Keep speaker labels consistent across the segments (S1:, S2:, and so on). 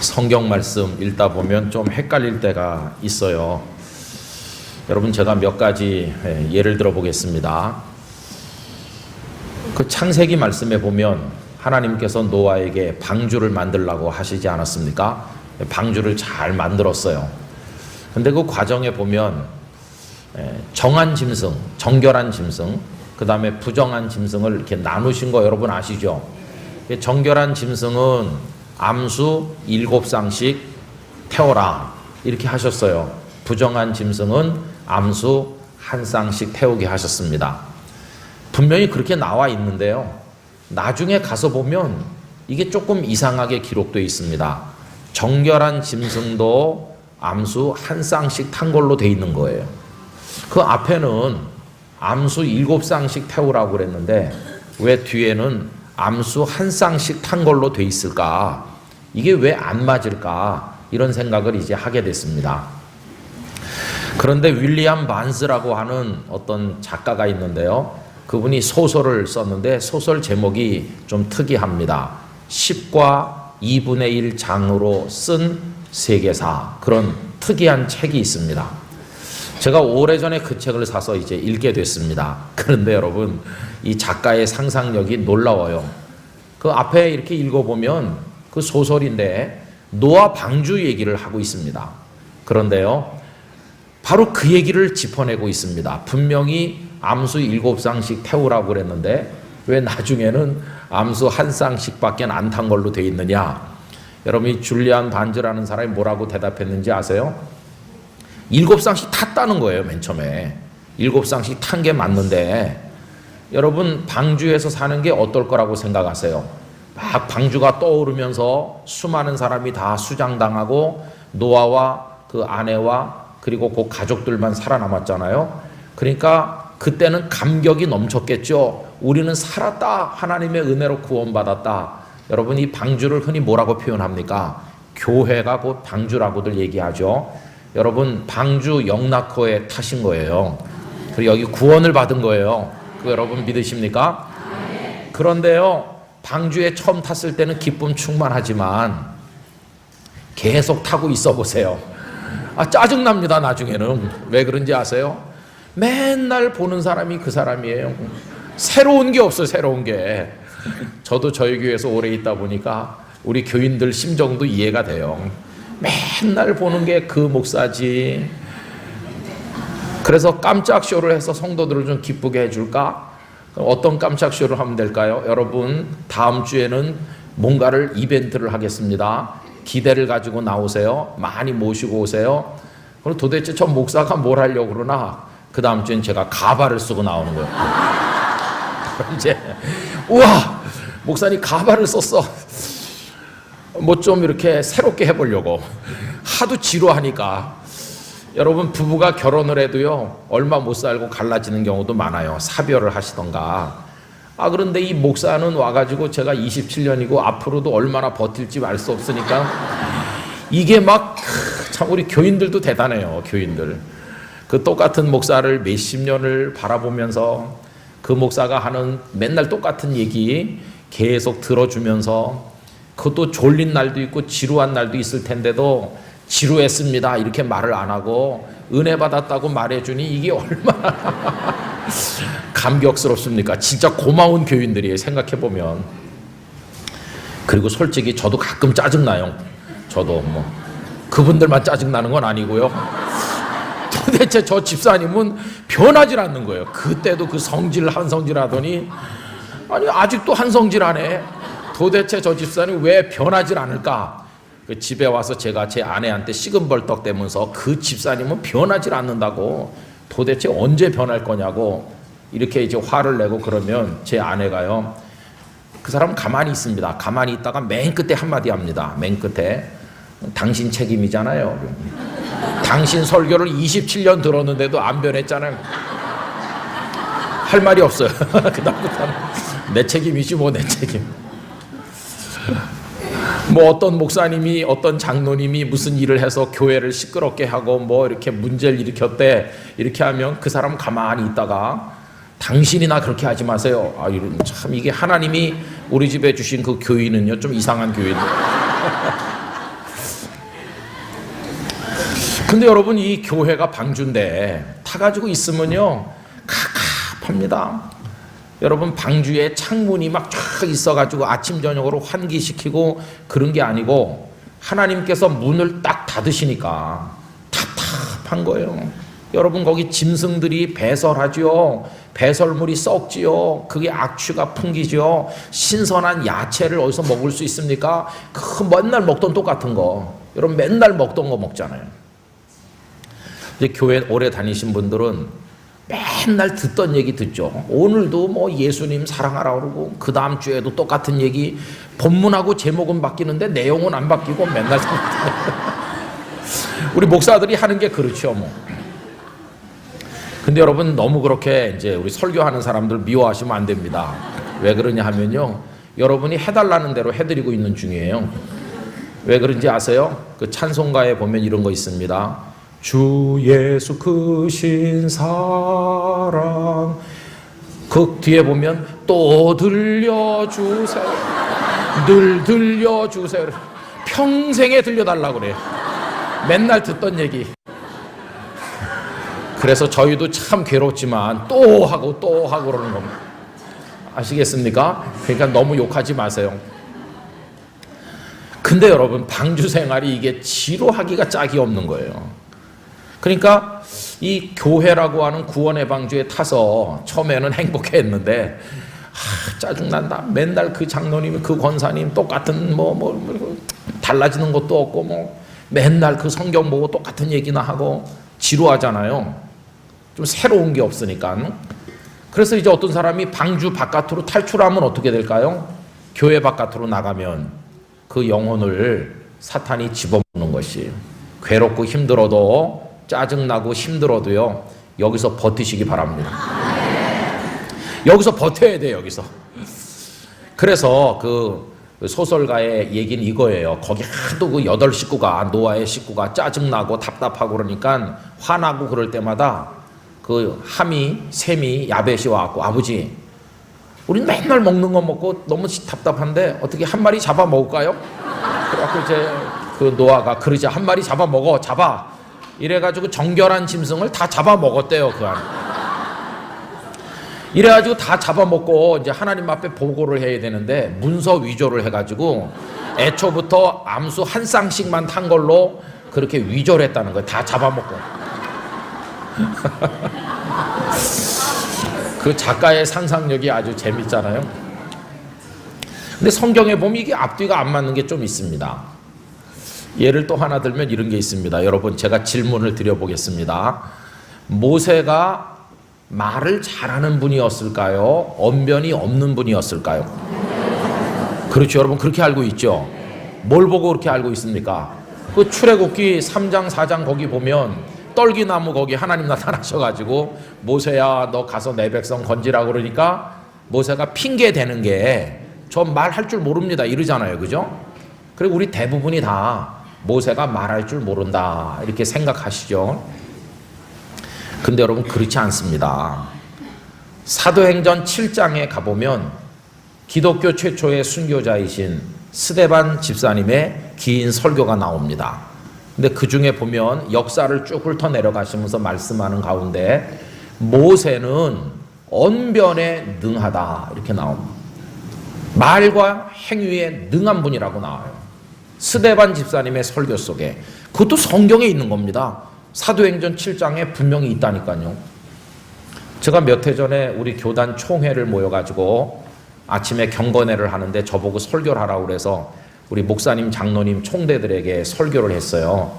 S1: 성경 말씀 읽다 보면 좀 헷갈릴 때가 있어요. 여러분, 제가 몇 가지 예를 들어 보겠습니다. 그 창세기 말씀에 보면 하나님께서 노아에게 방주를 만들라고 하시지 않았습니까? 방주를 잘 만들었어요. 근데 그 과정에 보면 정한 짐승, 정결한 짐승, 그 다음에 부정한 짐승을 이렇게 나누신 거 여러분 아시죠? 정결한 짐승은 암수 7쌍씩 태워라 이렇게 하셨어요. 부정한 짐승은 암수 1쌍씩 태우게 하셨습니다. 분명히 그렇게 나와 있는데요, 나중에 가서 보면 이게 조금 이상하게 기록되어 있습니다. 정결한 짐승도 암수 1쌍씩 탄 걸로 돼 있는 거예요. 그 앞에는 암수 7쌍씩 태우라고 그랬는데 왜 뒤에는 암수 1쌍씩 탄 걸로 돼 있을까? 이게 왜 안 맞을까? 이런 생각을 이제 하게 됐습니다. 그런데 윌리엄 반스라고 하는 어떤 작가가 있는데요, 그분이 소설을 썼는데 소설 제목이 좀 특이합니다. 10과 2분의 1 장으로 쓴 세계사, 그런 특이한 책이 있습니다. 제가 오래전에 그 책을 사서 이제 읽게 됐습니다. 그런데 여러분, 이 작가의 상상력이 놀라워요. 그 앞에 이렇게 읽어보면 그 소설인데 노아 방주 얘기를 하고 있습니다. 그런데요, 바로 그 얘기를 짚어내고 있습니다. 분명히 암수 7쌍씩 태우라고 그랬는데 왜 나중에는 암수 1쌍씩밖에 안 탄 걸로 돼 있느냐? 여러분이 줄리안 반즈라는 사람이 뭐라고 대답했는지 아세요? 7쌍씩 탔다는 거예요. 맨 처음에 7쌍씩 탄 게 맞는데, 여러분 방주에서 사는 게 어떨 거라고 생각하세요? 막 방주가 떠오르면서 수많은 사람이 다 수장당하고 노아와 그 아내와 그리고 그 가족들만 살아남았잖아요. 그러니까 그때는 감격이 넘쳤겠죠. 우리는 살았다, 하나님의 은혜로 구원받았다. 여러분, 이 방주를 흔히 뭐라고 표현합니까? 교회가 곧 방주라고들 얘기하죠. 여러분, 방주 영락호에 타신 거예요. 그리고 여기 구원을 받은 거예요. 그거 여러분 믿으십니까? 그런데요, 방주에 처음 탔을 때는 기쁨 충만하지만 계속 타고 있어 보세요. 짜증납니다. 나중에는. 왜 그런지 아세요? 맨날 보는 사람이 그 사람이에요. 새로운 게 없어요. 새로운 게. 저도 저희 교회에서 오래 있다 보니까 우리 교인들 심정도 이해가 돼요. 맨날 보는 게 그 목사지. 그래서 깜짝 쇼를 해서 성도들을 좀 기쁘게 해줄까? 어떤 깜짝 쇼를 하면 될까요? 여러분, 다음 주에는 뭔가를 이벤트를 하겠습니다. 기대를 가지고 나오세요. 많이 모시고 오세요. 그럼 도대체 저 목사가 뭘 하려고 그러나? 그 다음 주엔 제가 가발을 쓰고 나오는 거예요. 이제 우와, 목사님 가발을 썼어. 뭐 좀 이렇게 새롭게 해보려고. 하도 지루하니까. 여러분, 부부가 결혼을 해도요, 얼마 못 살고 갈라지는 경우도 많아요. 사별을 하시던가. 그런데 이 목사는 와가지고 제가 27년이고 앞으로도 얼마나 버틸지 알 수 없으니까 이게 막 참 우리 교인들도 대단해요. 교인들. 그 똑같은 목사를 몇십 년을 바라보면서 그 목사가 하는 맨날 똑같은 얘기 계속 들어주면서, 그것도 졸린 날도 있고 지루한 날도 있을 텐데도 지루했습니다 이렇게 말을 안 하고 은혜 받았다고 말해주니 이게 얼마나 감격스럽습니까? 진짜 고마운 교인들이에요, 생각해보면. 그리고 솔직히 저도 가끔 짜증나요. 저도 뭐 그분들만 짜증나는 건 아니고요. 도대체 저 집사님은 변하질 않는 거예요. 그때도 그 성질 한 성질 하더니 아니 아직도 한 성질 하네. 도대체 저 집사님 왜 변하질 않을까? 그 집에 와서 제가 제 아내한테 시금벌떡 대면서 그 집사님은 변하질 않는다고, 도대체 언제 변할 거냐고 이렇게 이제 화를 내고 그러면 제 아내가요, 그 사람은 가만히 있습니다. 가만히 있다가 맨 끝에 한마디 합니다. 맨 끝에, 당신 책임이잖아요. 당신 설교를 27년 들었는데도 안 변했잖아요. 할 말이 없어요. 그다음부터는 내 책임이지 뭐, 내 책임. 뭐 어떤 목사님이, 어떤 장로님이 무슨 일을 해서 교회를 시끄럽게 하고 뭐 이렇게 문제를 일으켰대, 이렇게 하면 그 사람 가만히 있다가 당신이나 그렇게 하지 마세요. 참 이게 하나님이 우리 집에 주신 그 교인은요 좀 이상한 교인. 근데 여러분, 이 교회가 방주인데 타가지고 있으면요 갑갑합니다. 여러분, 방주에 창문이 막 쫙 있어가지고 아침 저녁으로 환기시키고 그런 게 아니고 하나님께서 문을 딱 닫으시니까 답답한 거예요. 여러분, 거기 짐승들이 배설하지요. 배설물이 썩지요. 그게 악취가 풍기지요. 신선한 야채를 어디서 먹을 수 있습니까? 그 맨날 먹던 똑같은 거, 여러분 맨날 먹던 거 먹잖아요. 이제 교회 오래 다니신 분들은 맨날 듣던 얘기 듣죠. 오늘도 뭐 예수님 사랑하라 그러고 그 다음 주에도 똑같은 얘기, 본문하고 제목은 바뀌는데 내용은 안 바뀌고 맨날 우리 목사들이 하는 게 그렇죠 뭐. 근데 여러분, 너무 그렇게 이제 우리 설교하는 사람들 미워하시면 안 됩니다. 왜 그러냐 하면요, 여러분이 해달라는 대로 해드리고 있는 중이에요. 왜 그런지 아세요? 그 찬송가에 보면 이런 거 있습니다. 주 예수 크신 사랑, 그 뒤에 보면 또 들려주세요. 늘 들려주세요. 평생에 들려달라고 그래요. 맨날 듣던 얘기. 그래서 저희도 참 괴롭지만 또 하고 또 하고 그러는 겁니다. 아시겠습니까? 그러니까 너무 욕하지 마세요. 근데 여러분, 방주 생활이 이게 지루하기가 짝이 없는 거예요. 그러니까 이 교회라고 하는 구원의 방주에 타서 처음에는 행복했는데 짜증난다. 맨날 그 장로님, 그 권사님 똑같은 뭐 달라지는 것도 없고 뭐 맨날 그 성경 보고 똑같은 얘기나 하고 지루하잖아요. 좀 새로운 게 없으니까. 그래서 이제 어떤 사람이 방주 바깥으로 탈출하면 어떻게 될까요? 교회 바깥으로 나가면 그 영혼을 사탄이 집어먹는 것이, 괴롭고 힘들어도, 짜증나고 힘들어도요, 여기서 버티시기 바랍니다. 여기서 버텨야 돼요. 여기서. 그래서 그 소설가의 얘기는 이거예요. 거기 하도 그 8식구가, 노아의 식구가 짜증나고 답답하고 그러니까 화나고 그럴 때마다 그 함이, 셈이, 야벳이 와갖고, 아버지, 우린 맨날 먹는 거 먹고 너무 답답한데 어떻게 한 마리 잡아 먹을까요? 그래갖고 이제 그 노아가, 그러자, 한 마리 잡아 먹어, 잡아. 이래가지고 정결한 짐승을 다 잡아 먹었대요, 그 안에. 이래가지고 다 잡아먹고 이제 하나님 앞에 보고를 해야 되는데 문서 위조를 해가지고 애초부터 암수 한 쌍씩만 탄 걸로 그렇게 위조를 했다는 거예요. 다 잡아먹고. 그 작가의 상상력이 아주 재밌잖아요. 근데 성경에 보면 이게 앞뒤가 안 맞는 게 좀 있습니다. 예를 또 하나 들면 이런 게 있습니다. 여러분, 제가 질문을 드려보겠습니다. 모세가 말을 잘하는 분이었을까요? 언변이 없는 분이었을까요? 그렇죠, 여러분. 그렇게 알고 있죠. 뭘 보고 그렇게 알고 있습니까? 그 출애굽기 3장 4장 거기 보면 떨기나무 거기 하나님 나타나셔가지고 모세야 너 가서 내 백성 건지라 그러니까 모세가 핑계 대는 게 저 말할 줄 모릅니다 이러잖아요. 그죠? 그리고 우리 대부분이 다 모세가 말할 줄 모른다 이렇게 생각하시죠. 근데 여러분, 그렇지 않습니다. 사도행전 7장에 가보면 기독교 최초의 순교자이신 스데반 집사님의 긴 설교가 나옵니다. 근데 그 중에 보면 역사를 쭉 훑어 내려가시면서 말씀하는 가운데 모세는 언변에 능하다 이렇게 나옵니다. 말과 행위에 능한 분이라고 나와요. 스데반 집사님의 설교 속에. 그것도 성경에 있는 겁니다. 사도행전 7장에 분명히 있다니까요. 제가 몇 해 전에 우리 교단 총회를 모여가지고 아침에 경건회를 하는데 저보고 설교를 하라고 그래서 우리 목사님, 장로님, 총대들에게 설교를 했어요.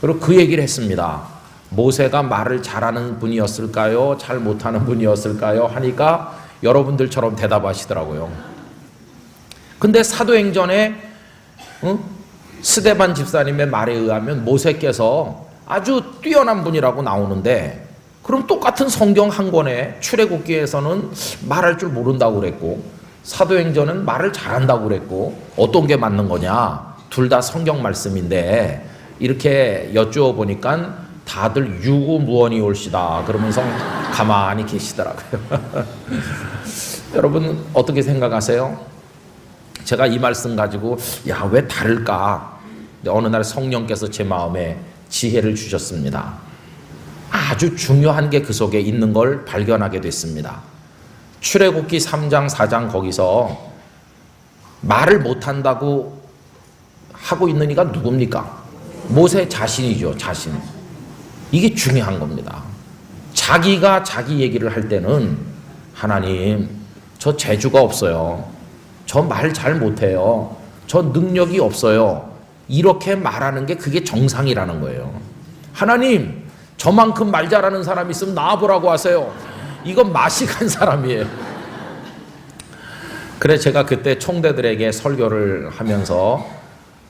S1: 그리고 그 얘기를 했습니다. 모세가 말을 잘하는 분이었을까요? 잘 못하는 분이었을까요? 하니까 여러분들처럼 대답하시더라고요. 근데 사도행전에 스데반 집사님의 말에 의하면 모세께서 아주 뛰어난 분이라고 나오는데, 그럼 똑같은 성경 한 권에 출애굽기에서는 말할 줄 모른다고 그랬고 사도행전은 말을 잘한다고 그랬고 어떤 게 맞는 거냐? 둘 다 성경 말씀인데 이렇게 여쭈어 보니까 다들 유구무원이 올시다 그러면서 가만히 계시더라고요. 여러분 어떻게 생각하세요? 제가 이 말씀 가지고 야, 왜 다를까? 어느 날 성령께서 제 마음에 지혜를 주셨습니다. 아주 중요한 게 그 속에 있는 걸 발견하게 됐습니다. 출애굽기 3장 4장 거기서 말을 못한다고 하고 있는 이가 누굽니까? 모세 자신이죠. 자신. 이게 중요한 겁니다. 자기가 자기 얘기를 할 때는 하나님, 저 재주가 없어요. 저 말 잘 못해요. 저 능력이 없어요. 이렇게 말하는 게 그게 정상이라는 거예요. 하나님, 저만큼 말 잘하는 사람 있으면 나와보라고 하세요. 이건 마식한 사람이에요. 그래 제가 그때 총대들에게 설교를 하면서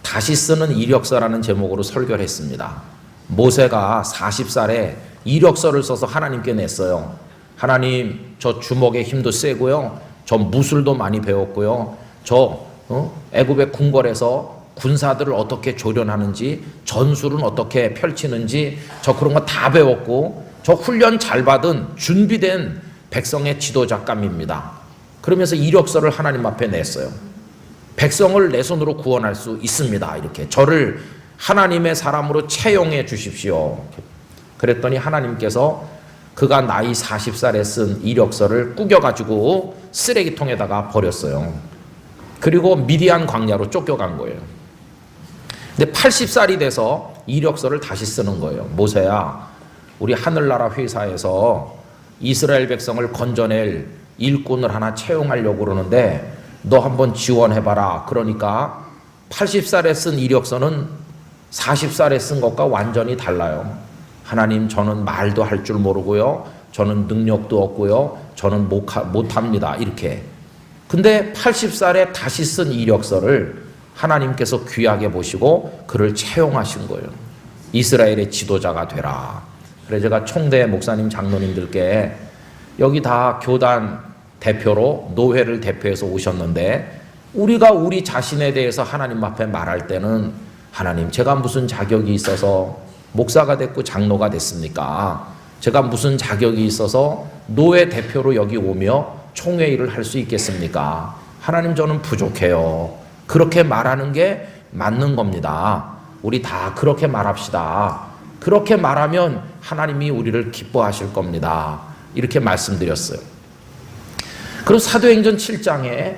S1: 다시 쓰는 이력서라는 제목으로 설교를 했습니다. 모세가 40살에 이력서를 써서 하나님께 냈어요. 하나님, 저 주먹의 힘도 세고요. 저 무술도 많이 배웠고요. 저 애굽의 궁궐에서 군사들을 어떻게 조련하는지, 전술은 어떻게 펼치는지 저 그런 거 다 배웠고 저 훈련 잘 받은 준비된 백성의 지도자감입니다. 그러면서 이력서를 하나님 앞에 냈어요. 백성을 내 손으로 구원할 수 있습니다. 이렇게 저를 하나님의 사람으로 채용해 주십시오. 그랬더니 하나님께서 그가 나이 40살에 쓴 이력서를 구겨가지고 쓰레기통에다가 버렸어요. 그리고 미디안 광야로 쫓겨간 거예요. 근데 80살이 돼서 이력서를 다시 쓰는 거예요. 모세야, 우리 하늘나라 회사에서 이스라엘 백성을 건져낼 일꾼을 하나 채용하려고 그러는데 너 한번 지원해봐라. 그러니까 80살에 쓴 이력서는 40살에 쓴 것과 완전히 달라요. 하나님, 저는 말도 할 줄 모르고요. 저는 능력도 없고요. 저는 못합니다. 이렇게. 근데 80살에 다시 쓴 이력서를 하나님께서 귀하게 보시고 그를 채용하신 거예요. 이스라엘의 지도자가 되라. 그래서 제가 총대 목사님 장로님들께 여기 다 교단 대표로 노회를 대표해서 오셨는데 우리가 우리 자신에 대해서 하나님 앞에 말할 때는 하나님, 제가 무슨 자격이 있어서 목사가 됐고 장로가 됐습니까? 제가 무슨 자격이 있어서 노회 대표로 여기 오며 총회의를 할 수 있겠습니까? 하나님, 저는 부족해요. 그렇게 말하는 게 맞는 겁니다. 우리 다 그렇게 말합시다. 그렇게 말하면 하나님이 우리를 기뻐하실 겁니다. 이렇게 말씀드렸어요. 그리고 사도행전 7장에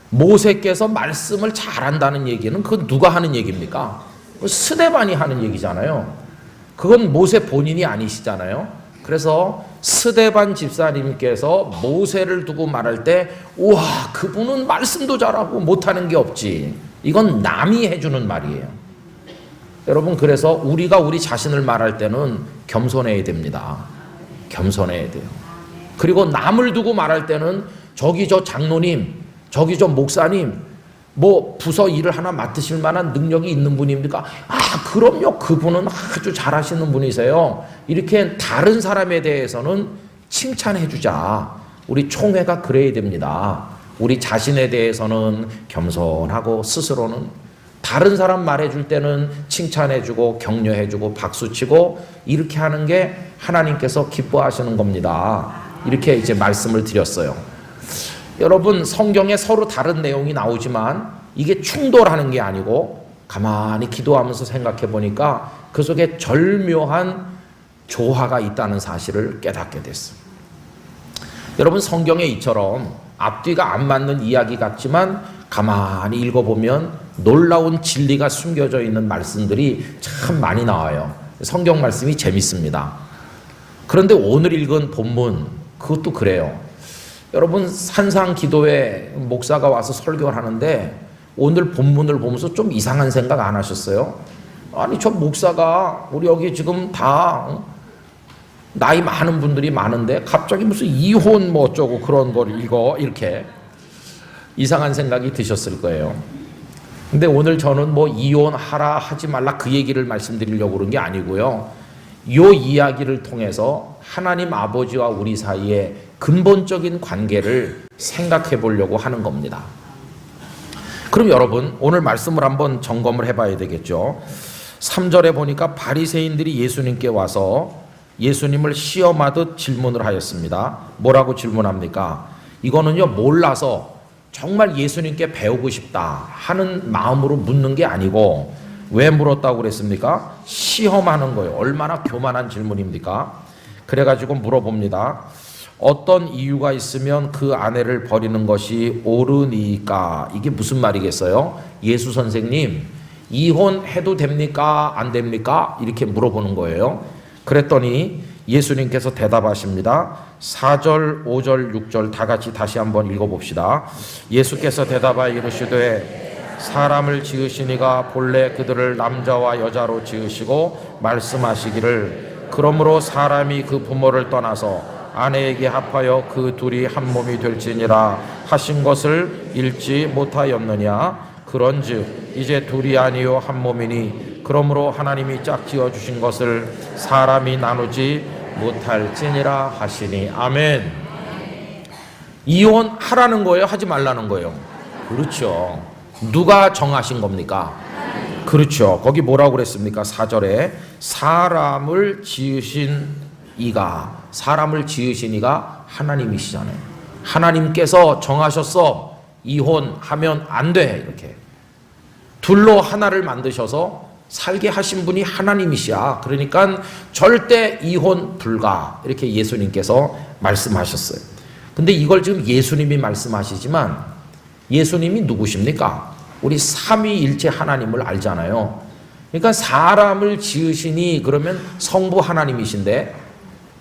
S1: 모세께서 말씀을 잘한다는 얘기는 그건 누가 하는 얘기입니까? 스데반이 하는 얘기잖아요. 그건 모세 본인이 아니시잖아요. 그래서 스데반 집사님께서 모세를 두고 말할 때 우와, 그분은 말씀도 잘하고 못하는 게 없지. 이건 남이 해주는 말이에요. 여러분, 그래서 우리가 우리 자신을 말할 때는 겸손해야 됩니다. 겸손해야 돼요. 그리고 남을 두고 말할 때는 저기 저 장로님, 저기 저 목사님, 뭐 부서 일을 하나 맡으실 만한 능력이 있는 분입니까? 아, 그럼요. 그분은 아주 잘하시는 분이세요. 이렇게 다른 사람에 대해서는 칭찬해 주자. 우리 총회가 그래야 됩니다. 우리 자신에 대해서는 겸손하고 스스로는 다른 사람 말해줄 때는 칭찬해주고 격려해주고 박수치고 이렇게 하는 게 하나님께서 기뻐하시는 겁니다. 이렇게 이제 말씀을 드렸어요. 여러분, 성경에 서로 다른 내용이 나오지만 이게 충돌하는 게 아니고 가만히 기도하면서 생각해 보니까 그 속에 절묘한 조화가 있다는 사실을 깨닫게 됐어요. 여러분, 성경에 이처럼 앞뒤가 안 맞는 이야기 같지만 가만히 읽어보면 놀라운 진리가 숨겨져 있는 말씀들이 참 많이 나와요. 성경 말씀이 재밌습니다. 그런데 오늘 읽은 본문, 그것도 그래요. 여러분, 산상기도회 목사가 와서 설교를 하는데 오늘 본문을 보면서 좀 이상한 생각 안 하셨어요? 아니, 저 목사가 우리 여기 지금 다 나이 많은 분들이 많은데 갑자기 무슨 이혼 뭐 어쩌고 그런 걸 읽어, 이렇게 이상한 생각이 드셨을 거예요. 근데 오늘 저는 뭐 이혼하라 하지 말라 그 얘기를 말씀드리려고 그런 게 아니고요. 이 이야기를 통해서 하나님 아버지와 우리 사이의 근본적인 관계를 생각해 보려고 하는 겁니다. 그럼 여러분, 오늘 말씀을 한번 점검을 해봐야 되겠죠. 3절에 보니까 바리새인들이 예수님께 와서 예수님을 시험하듯 질문을 하였습니다. 뭐라고 질문합니까? 이거는요, 몰라서 정말 예수님께 배우고 싶다 하는 마음으로 묻는 게 아니고 왜 물었다고 그랬습니까? 시험하는 거예요. 얼마나 교만한 질문입니까? 그래가지고 물어봅니다. 어떤 이유가 있으면 그 아내를 버리는 것이 옳으니까? 이게 무슨 말이겠어요? 예수 선생님, 이혼해도 됩니까? 안 됩니까? 이렇게 물어보는 거예요. 그랬더니 예수님께서 대답하십니다. 4절, 5절, 6절 다 같이 다시 한번 읽어봅시다. 예수께서 대답하여 이르시되 사람을 지으시니가 본래 그들을 남자와 여자로 지으시고 말씀하시기를 그러므로 사람이 그 부모를 떠나서 아내에게 합하여 그 둘이 한 몸이 될지니라 하신 것을 읽지 못하였느냐? 그런즉 이제 둘이 아니요 한 몸이니 그러므로 하나님이 짝지어 주신 것을 사람이 나누지 못할지니라 하시니. 아멘. 이혼하라는 거예요? 하지 말라는 거예요? 그렇죠. 누가 정하신 겁니까? 그렇죠. 거기 뭐라고 그랬습니까? 4절에 사람을 지으신 이가, 사람을 지으신 이가 하나님이시잖아요. 하나님께서 정하셨어. 이혼하면 안 돼. 이렇게 둘로 하나를 만드셔서 살게 하신 분이 하나님이시야. 그러니까 절대 이혼 불가. 이렇게 예수님께서 말씀하셨어요. 근데 이걸 지금 예수님이 말씀하시지만 예수님이 누구십니까? 우리 삼위일체 하나님을 알잖아요. 그러니까 사람을 지으시니 그러면 성부 하나님이신데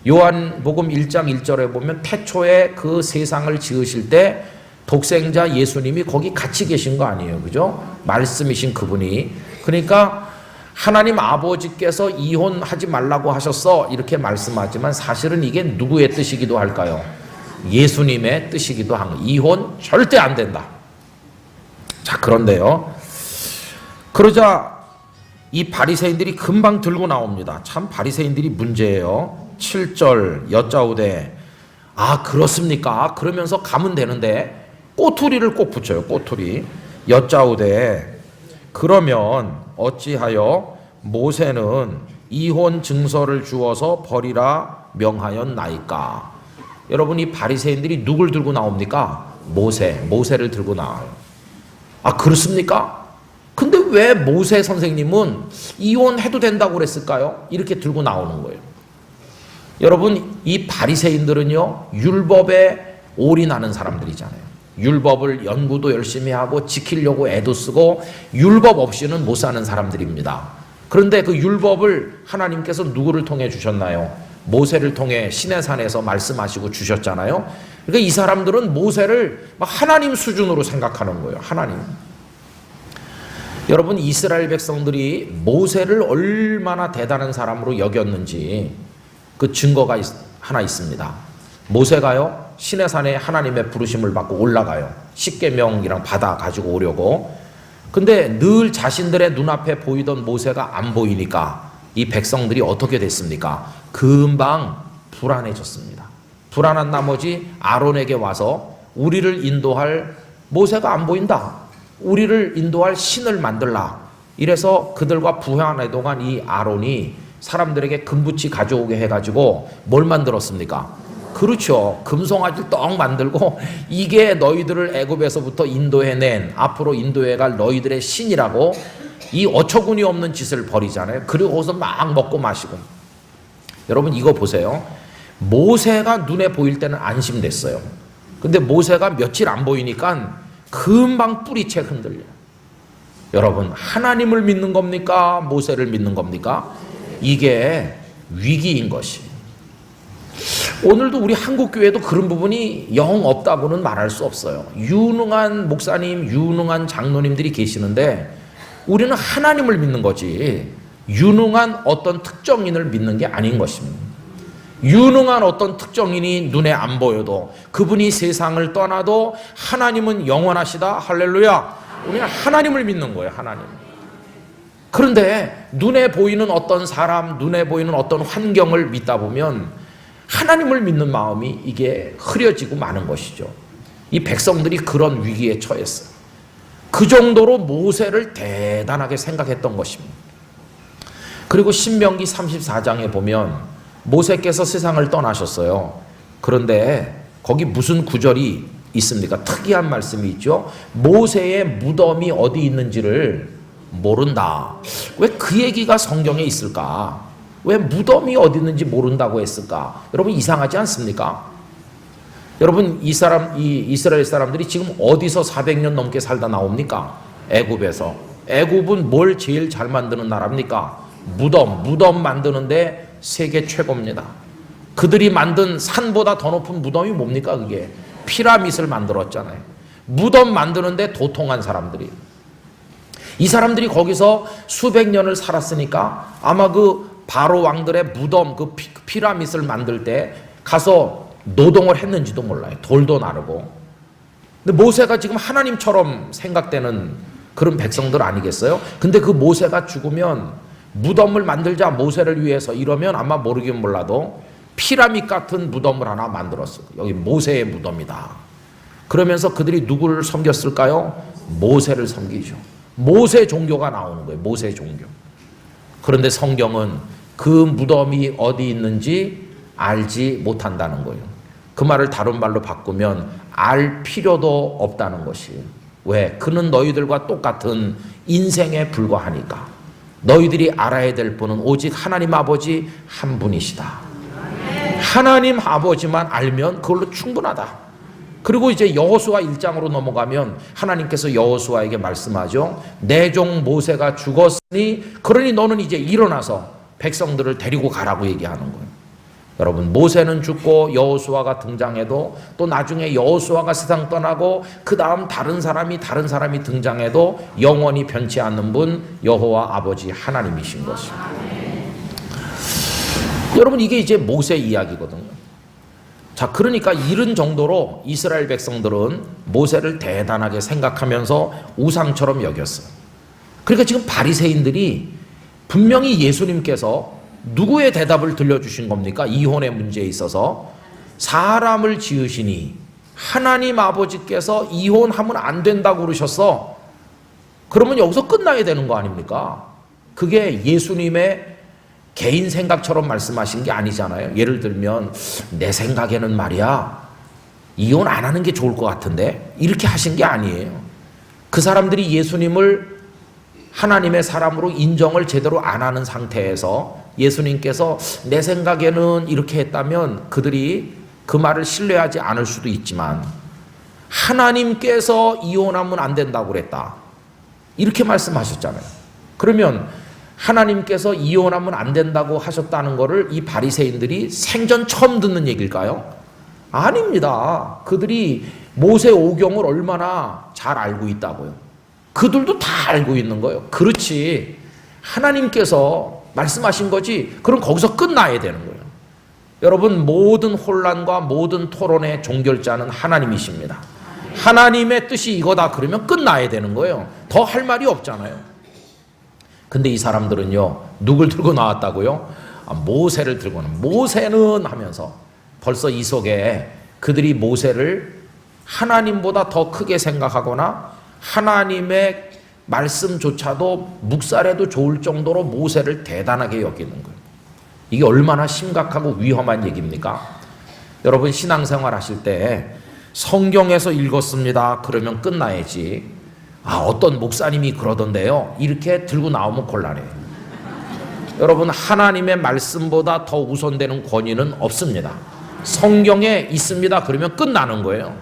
S1: 요한복음 1장 1절에 보면 태초에 그 세상을 지으실 때 독생자 예수님이 거기 같이 계신 거 아니에요. 그죠? 말씀이신 그분이. 그러니까 하나님 아버지께서 이혼하지 말라고 하셨어. 이렇게 말씀하지만 사실은 이게 누구의 뜻이기도 할까요? 예수님의 뜻이기도 한 거예요. 이혼 절대 안 된다. 자, 그런데요. 그러자 이 바리새인들이 금방 들고 나옵니다. 참 바리새인들이 문제예요. 7절 여짜오되 아 그렇습니까? 그러면서 가면 되는데 꼬투리를 꼭 붙여요. 꼬투리. 여짜오되 그러면 어찌하여 모세는 이혼 증서를 주어서 버리라 명하였나이까? 여러분 이 바리새인들이 누굴 들고 나옵니까? 모세를 들고 나와요. 아 그렇습니까? 근데 왜 모세 선생님은 이혼해도 된다고 그랬을까요? 이렇게 들고 나오는 거예요. 여러분 이 바리새인들은요 율법에 올인하는 사람들이잖아요. 율법을 연구도 열심히 하고 지키려고 애도 쓰고 율법 없이는 못 사는 사람들입니다. 그런데 그 율법을 하나님께서 누구를 통해 주셨나요? 모세를 통해 시내산에서 말씀하시고 주셨잖아요. 그러니까 이 사람들은 모세를 막 하나님 수준으로 생각하는 거예요. 하나님. 여러분 이스라엘 백성들이 모세를 얼마나 대단한 사람으로 여겼는지 그 증거가 하나 있습니다. 모세가요 시내산에 하나님의 부르심을 받고 올라가요. 십계명이랑 받아 가지고 오려고. 근데 늘 자신들의 눈앞에 보이던 모세가 안 보이니까 이 백성들이 어떻게 됐습니까? 금방 불안해졌습니다. 불안한 나머지 아론에게 와서 우리를 인도할 모세가 안 보인다. 우리를 인도할 신을 만들라. 이래서 그들과 부하하는 동안 이 아론이 사람들에게 금붙이 가져오게 해가지고 뭘 만들었습니까? 그렇죠. 금송아지를 떡 만들고 이게 너희들을 애굽에서부터 인도해낸 앞으로 인도해갈 너희들의 신이라고 이 어처구니 없는 짓을 벌이잖아요. 그리고서 막 먹고 마시고. 여러분 이거 보세요. 모세가 눈에 보일 때는 안심됐어요. 근데 모세가 며칠 안 보이니까 금방 뿌리채 흔들려요. 여러분 하나님을 믿는 겁니까? 모세를 믿는 겁니까? 이게 위기인 것이. 오늘도 우리 한국교회도 그런 부분이 영 없다고는 말할 수 없어요. 유능한 목사님, 유능한 장로님들이 계시는데 우리는 하나님을 믿는 거지 유능한 어떤 특정인을 믿는 게 아닌 것입니다. 유능한 어떤 특정인이 눈에 안 보여도 그분이 세상을 떠나도 하나님은 영원하시다. 할렐루야. 우리는 하나님을 믿는 거예요. 하나님. 그런데 눈에 보이는 어떤 사람, 눈에 보이는 어떤 환경을 믿다 보면 하나님을 믿는 마음이 이게 흐려지고 마는 것이죠. 이 백성들이 그런 위기에 처했어요. 그 정도로 모세를 대단하게 생각했던 것입니다. 그리고 신명기 34장에 보면 모세께서 세상을 떠나셨어요. 그런데 거기 무슨 구절이 있습니까? 특이한 말씀이 있죠. 모세의 무덤이 어디 있는지를 모른다. 왜 그 얘기가 성경에 있을까? 왜 무덤이 어디 있는지 모른다고 했을까? 여러분 이상하지 않습니까? 여러분 이 이스라엘 사람들이 지금 어디서 400년 넘게 살다 나옵니까? 애굽에서. 애굽은 뭘 제일 잘 만드는 나라입니까? 무덤 만드는데 세계 최고입니다. 그들이 만든 산보다 더 높은 무덤이 뭡니까? 그게 피라밋을 만들었잖아요. 무덤 만드는데 도통한 사람들이. 이 사람들이 거기서 수백 년을 살았으니까 아마 그 바로 왕들의 무덤, 그 피라밋을 만들 때 가서 노동을 했는지도 몰라요. 돌도 나르고. 근데 모세가 지금 하나님처럼 생각되는 그런 백성들 아니겠어요? 근데 그 모세가 죽으면 무덤을 만들자 모세를 위해서 이러면 아마 모르긴 몰라도 피라밋 같은 무덤을 하나 만들었어요. 여기 모세의 무덤이다. 그러면서 그들이 누구를 섬겼을까요? 모세를 섬기죠. 모세 종교가 나오는 거예요. 모세 종교. 그런데 성경은 그 무덤이 어디 있는지 알지 못한다는 거예요. 그 말을 다른 말로 바꾸면 알 필요도 없다는 것이에요. 왜? 그는 너희들과 똑같은 인생에 불과하니까. 너희들이 알아야 될 분은 오직 하나님 아버지 한 분이시다. 하나님 아버지만 알면 그걸로 충분하다. 그리고 이제 여호수아 1장으로 넘어가면 하나님께서 여호수아에게 말씀하죠. 내 종 모세가 죽었으니 그러니 너는 이제 일어나서 백성들을 데리고 가라고 얘기하는 거예요. 여러분 모세는 죽고 여호수아가 등장해도 또 나중에 여호수아가 세상 떠나고 그 다음 다른 사람이 등장해도 영원히 변치 않는 분 여호와 아버지 하나님이신 것입니다. 여러분 이게 이제 모세 이야기거든요. 자, 그러니까 이런 정도로 이스라엘 백성들은 모세를 대단하게 생각하면서 우상처럼 여겼어요. 그러니까 지금 바리새인들이 분명히 예수님께서 누구의 대답을 들려주신 겁니까? 이혼의 문제에 있어서 사람을 지으시니 하나님 아버지께서 이혼하면 안 된다고 그러셨어. 그러면 여기서 끝나야 되는 거 아닙니까? 그게 예수님의 개인 생각처럼 말씀하신 게 아니잖아요. 예를 들면 내 생각에는 말이야 이혼 안 하는 게 좋을 것 같은데 이렇게 하신 게 아니에요. 그 사람들이 예수님을 하나님의 사람으로 인정을 제대로 안 하는 상태에서 예수님께서 내 생각에는 이렇게 했다면 그들이 그 말을 신뢰하지 않을 수도 있지만 하나님께서 이혼하면 안 된다고 그랬다 이렇게 말씀하셨잖아요. 그러면 하나님께서 이혼하면 안 된다고 하셨다는 것을 이 바리새인들이 생전 처음 듣는 얘기일까요? 아닙니다. 그들이 모세 오경을 얼마나 잘 알고 있다고요. 그들도 다 알고 있는 거예요. 그렇지. 하나님께서 말씀하신 거지. 그럼 거기서 끝나야 되는 거예요. 여러분 모든 혼란과 모든 토론의 종결자는 하나님이십니다. 하나님의 뜻이 이거다 그러면 끝나야 되는 거예요. 더 할 말이 없잖아요. 근데 이 사람들은요 누굴 들고 나왔다고요? 모세를 들고 나왔어요. 모세는 하면서 벌써 이 속에 그들이 모세를 하나님보다 더 크게 생각하거나 하나님의 말씀조차도 묵살해도 좋을 정도로 모세를 대단하게 여기는 거예요. 이게 얼마나 심각하고 위험한 얘기입니까? 여러분 신앙생활 하실 때 성경에서 읽었습니다 그러면 끝나야지. 어떤 목사님이 그러던데요 이렇게 들고 나오면 곤란해요. 여러분 하나님의 말씀보다 더 우선되는 권위는 없습니다. 성경에 있습니다 그러면 끝나는 거예요.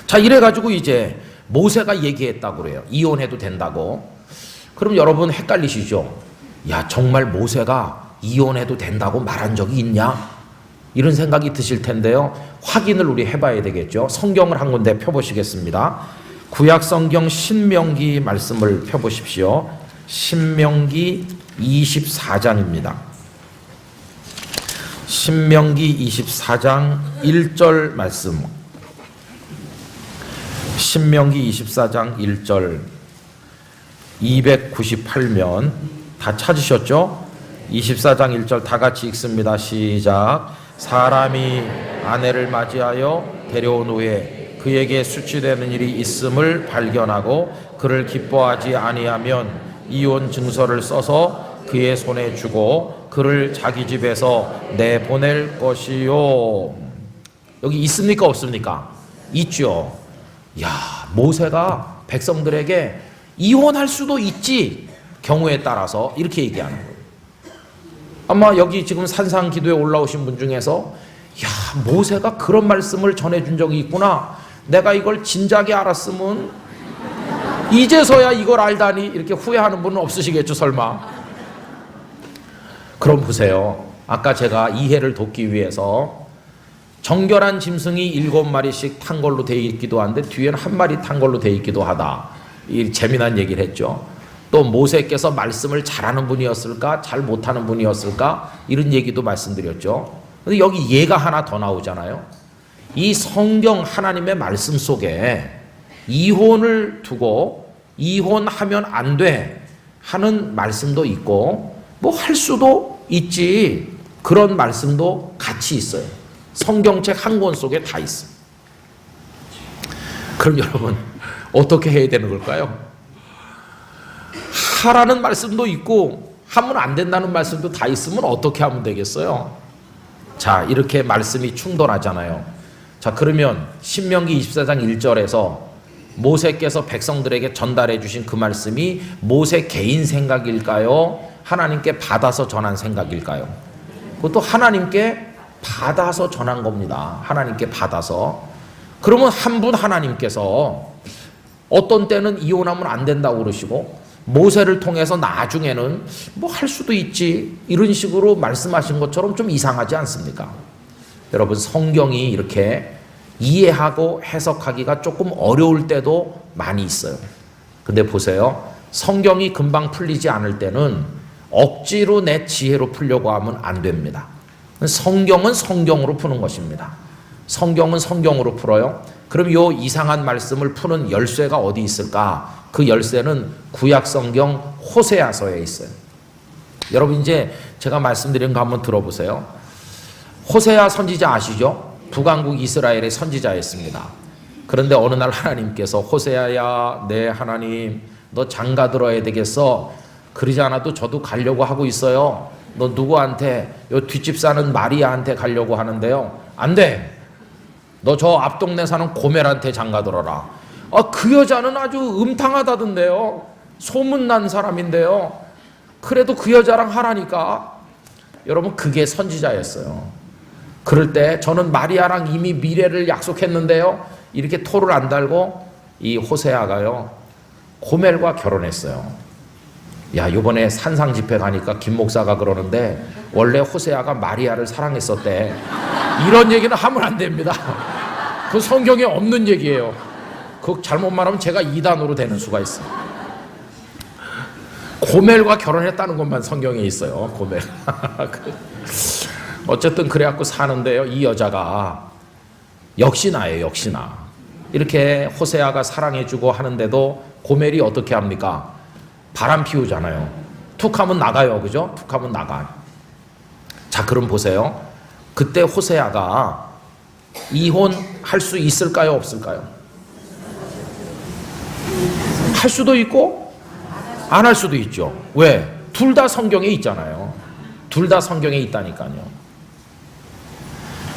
S1: 자 이래가지고 이제 모세가 얘기했다고 그래요. 이혼해도 된다고. 그럼 여러분 헷갈리시죠? 야 정말 모세가 이혼해도 된다고 말한 적이 있냐? 이런 생각이 드실 텐데요. 확인을 우리 해봐야 되겠죠. 성경을 한 군데 펴보시겠습니다. 구약성경 신명기 말씀을 펴보십시오. 신명기 24장입니다. 신명기 24장 1절 말씀. 신명기 24장 1절 298면 다 찾으셨죠? 24장 1절 다 같이 읽습니다. 시작. 사람이 아내를 맞이하여 데려온 후에 그에게 수치되는 일이 있음을 발견하고 그를 기뻐하지 아니하면 이혼 증서를 써서 그의 손에 주고 그를 자기 집에서 내보낼 것이요. 여기 있습니까 없습니까? 있죠. 야 모세가 백성들에게 이혼할 수도 있지, 경우에 따라서. 이렇게 얘기하는 거예요. 아마 여기 지금 산상 기도에 올라오신 분 중에서 야, 모세가 그런 말씀을 전해준 적이 있구나, 내가 이걸 진작에 알았으면, 이제서야 이걸 알다니, 이렇게 후회하는 분은 없으시겠죠, 설마. 그럼 보세요. 아까 제가 이해를 돕기 위해서 정결한 짐승이 7마리씩 탄 걸로 되어 있기도 한데 뒤에는 1마리 탄 걸로 되어 있기도 하다, 이 재미난 얘기를 했죠. 또 모세께서 말씀을 잘하는 분이었을까, 잘 못하는 분이었을까, 이런 얘기도 말씀드렸죠. 근데 여기 예가 하나 더 나오잖아요. 이 성경 하나님의 말씀 속에 이혼을 두고 이혼하면 안 돼 하는 말씀도 있고, 뭐 할 수도 있지, 그런 말씀도 같이 있어요. 성경책 한 권 속에 다 있어요. 그럼 여러분 어떻게 해야 되는 걸까요? 하라는 말씀도 있고 하면 안 된다는 말씀도 다 있으면 어떻게 하면 되겠어요? 자, 이렇게 말씀이 충돌하잖아요. 자, 그러면 신명기 24장 1절에서 모세께서 백성들에게 전달해 주신 그 말씀이 모세 개인 생각일까요? 하나님께 받아서 전한 생각일까요? 그것도 하나님께 받아서 전한 겁니다. 하나님께 받아서. 그러면 한 분 하나님께서 어떤 때는 이혼하면 안 된다고 그러시고, 모세를 통해서 나중에는 뭐 할 수도 있지, 이런 식으로 말씀하신 것처럼 좀 이상하지 않습니까? 여러분, 성경이 이렇게 이해하고 해석하기가 조금 어려울 때도 많이 있어요. 근데 보세요. 성경이 금방 풀리지 않을 때는 억지로 내 지혜로 풀려고 하면 안 됩니다. 성경은 성경으로 푸는 것입니다. 성경은 성경으로 풀어요. 그럼 요 이상한 말씀을 푸는 열쇠가 어디 있을까? 그 열쇠는 구약 성경 호세아서에 있어요. 여러분, 이제 제가 말씀드린 거 한번 들어보세요. 호세아 선지자 아시죠? 북왕국 이스라엘의 선지자였습니다. 그런데 어느 날 하나님께서 호세아야, 네 하나님, 너 장가 들어야 되겠어. 그러지 않아도 저도 가려고 하고 있어요. 너 누구한테? 요 뒷집 사는 마리아한테 가려고 하는데요. 안 돼. 너 저 앞동네 사는 고멜한테 장가 들어라. 그 여자는 아주 음탕하다던데요. 소문난 사람인데요. 그래도 그 여자랑 하라니까. 여러분, 그게 선지자였어요. 그럴 때 저는 마리아랑 이미 미래를 약속했는데요, 이렇게 토를 안 달고 이 호세아가요 고멜과 결혼했어요. 야, 요번에 산상 집회 가니까 김 목사가 그러는데 원래 호세아가 마리아를 사랑했었대. 이런 얘기는 하면 안 됩니다. 그 성경에 없는 얘기예요. 그 잘못 말하면 제가 이단으로 되는 수가 있어요. 고멜과 결혼했다는 것만 성경에 있어요. 고멜. 어쨌든 그래갖고 사는데요, 이 여자가 역시나예요. 역시나 이렇게 호세아가 사랑해주고 하는데도 고멜이 어떻게 합니까? 바람 피우잖아요. 툭 하면 나가요. 그죠? 툭 하면 나가. 자, 그럼 보세요. 그때 호세아가 이혼할 수 있을까요? 없을까요? 할 수도 있고 안 할 수도 있죠. 왜? 둘 다 성경에 있잖아요. 둘 다 성경에 있다니까요.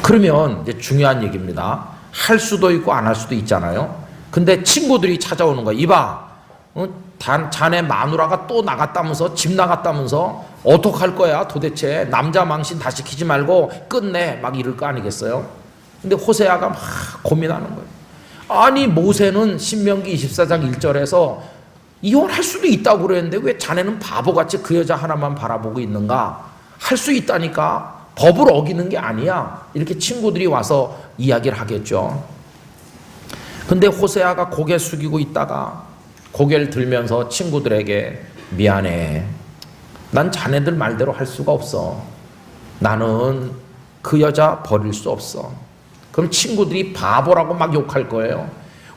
S1: 그러면 이제 중요한 얘기입니다. 할 수도 있고 안 할 수도 있잖아요. 근데 친구들이 찾아오는 거야. 이봐, 자네 마누라가 또 나갔다면서, 집 나갔다면서, 어떡할 거야 도대체, 남자 망신 다 시키지 말고 끝내, 막 이럴 거 아니겠어요? 근데 호세아가 막 고민하는 거예요. 아니, 모세는 신명기 24장 1절에서 이혼할 수도 있다고 그랬는데 왜 자네는 바보같이 그 여자 하나만 바라보고 있는가? 할 수 있다니까. 법을 어기는 게 아니야. 이렇게 친구들이 와서 이야기를 하겠죠. 근데 호세아가 고개 숙이고 있다가 고개를 들면서 친구들에게, 미안해, 난 자네들 말대로 할 수가 없어. 나는 그 여자 버릴 수 없어. 그럼 친구들이 바보라고 막 욕할 거예요.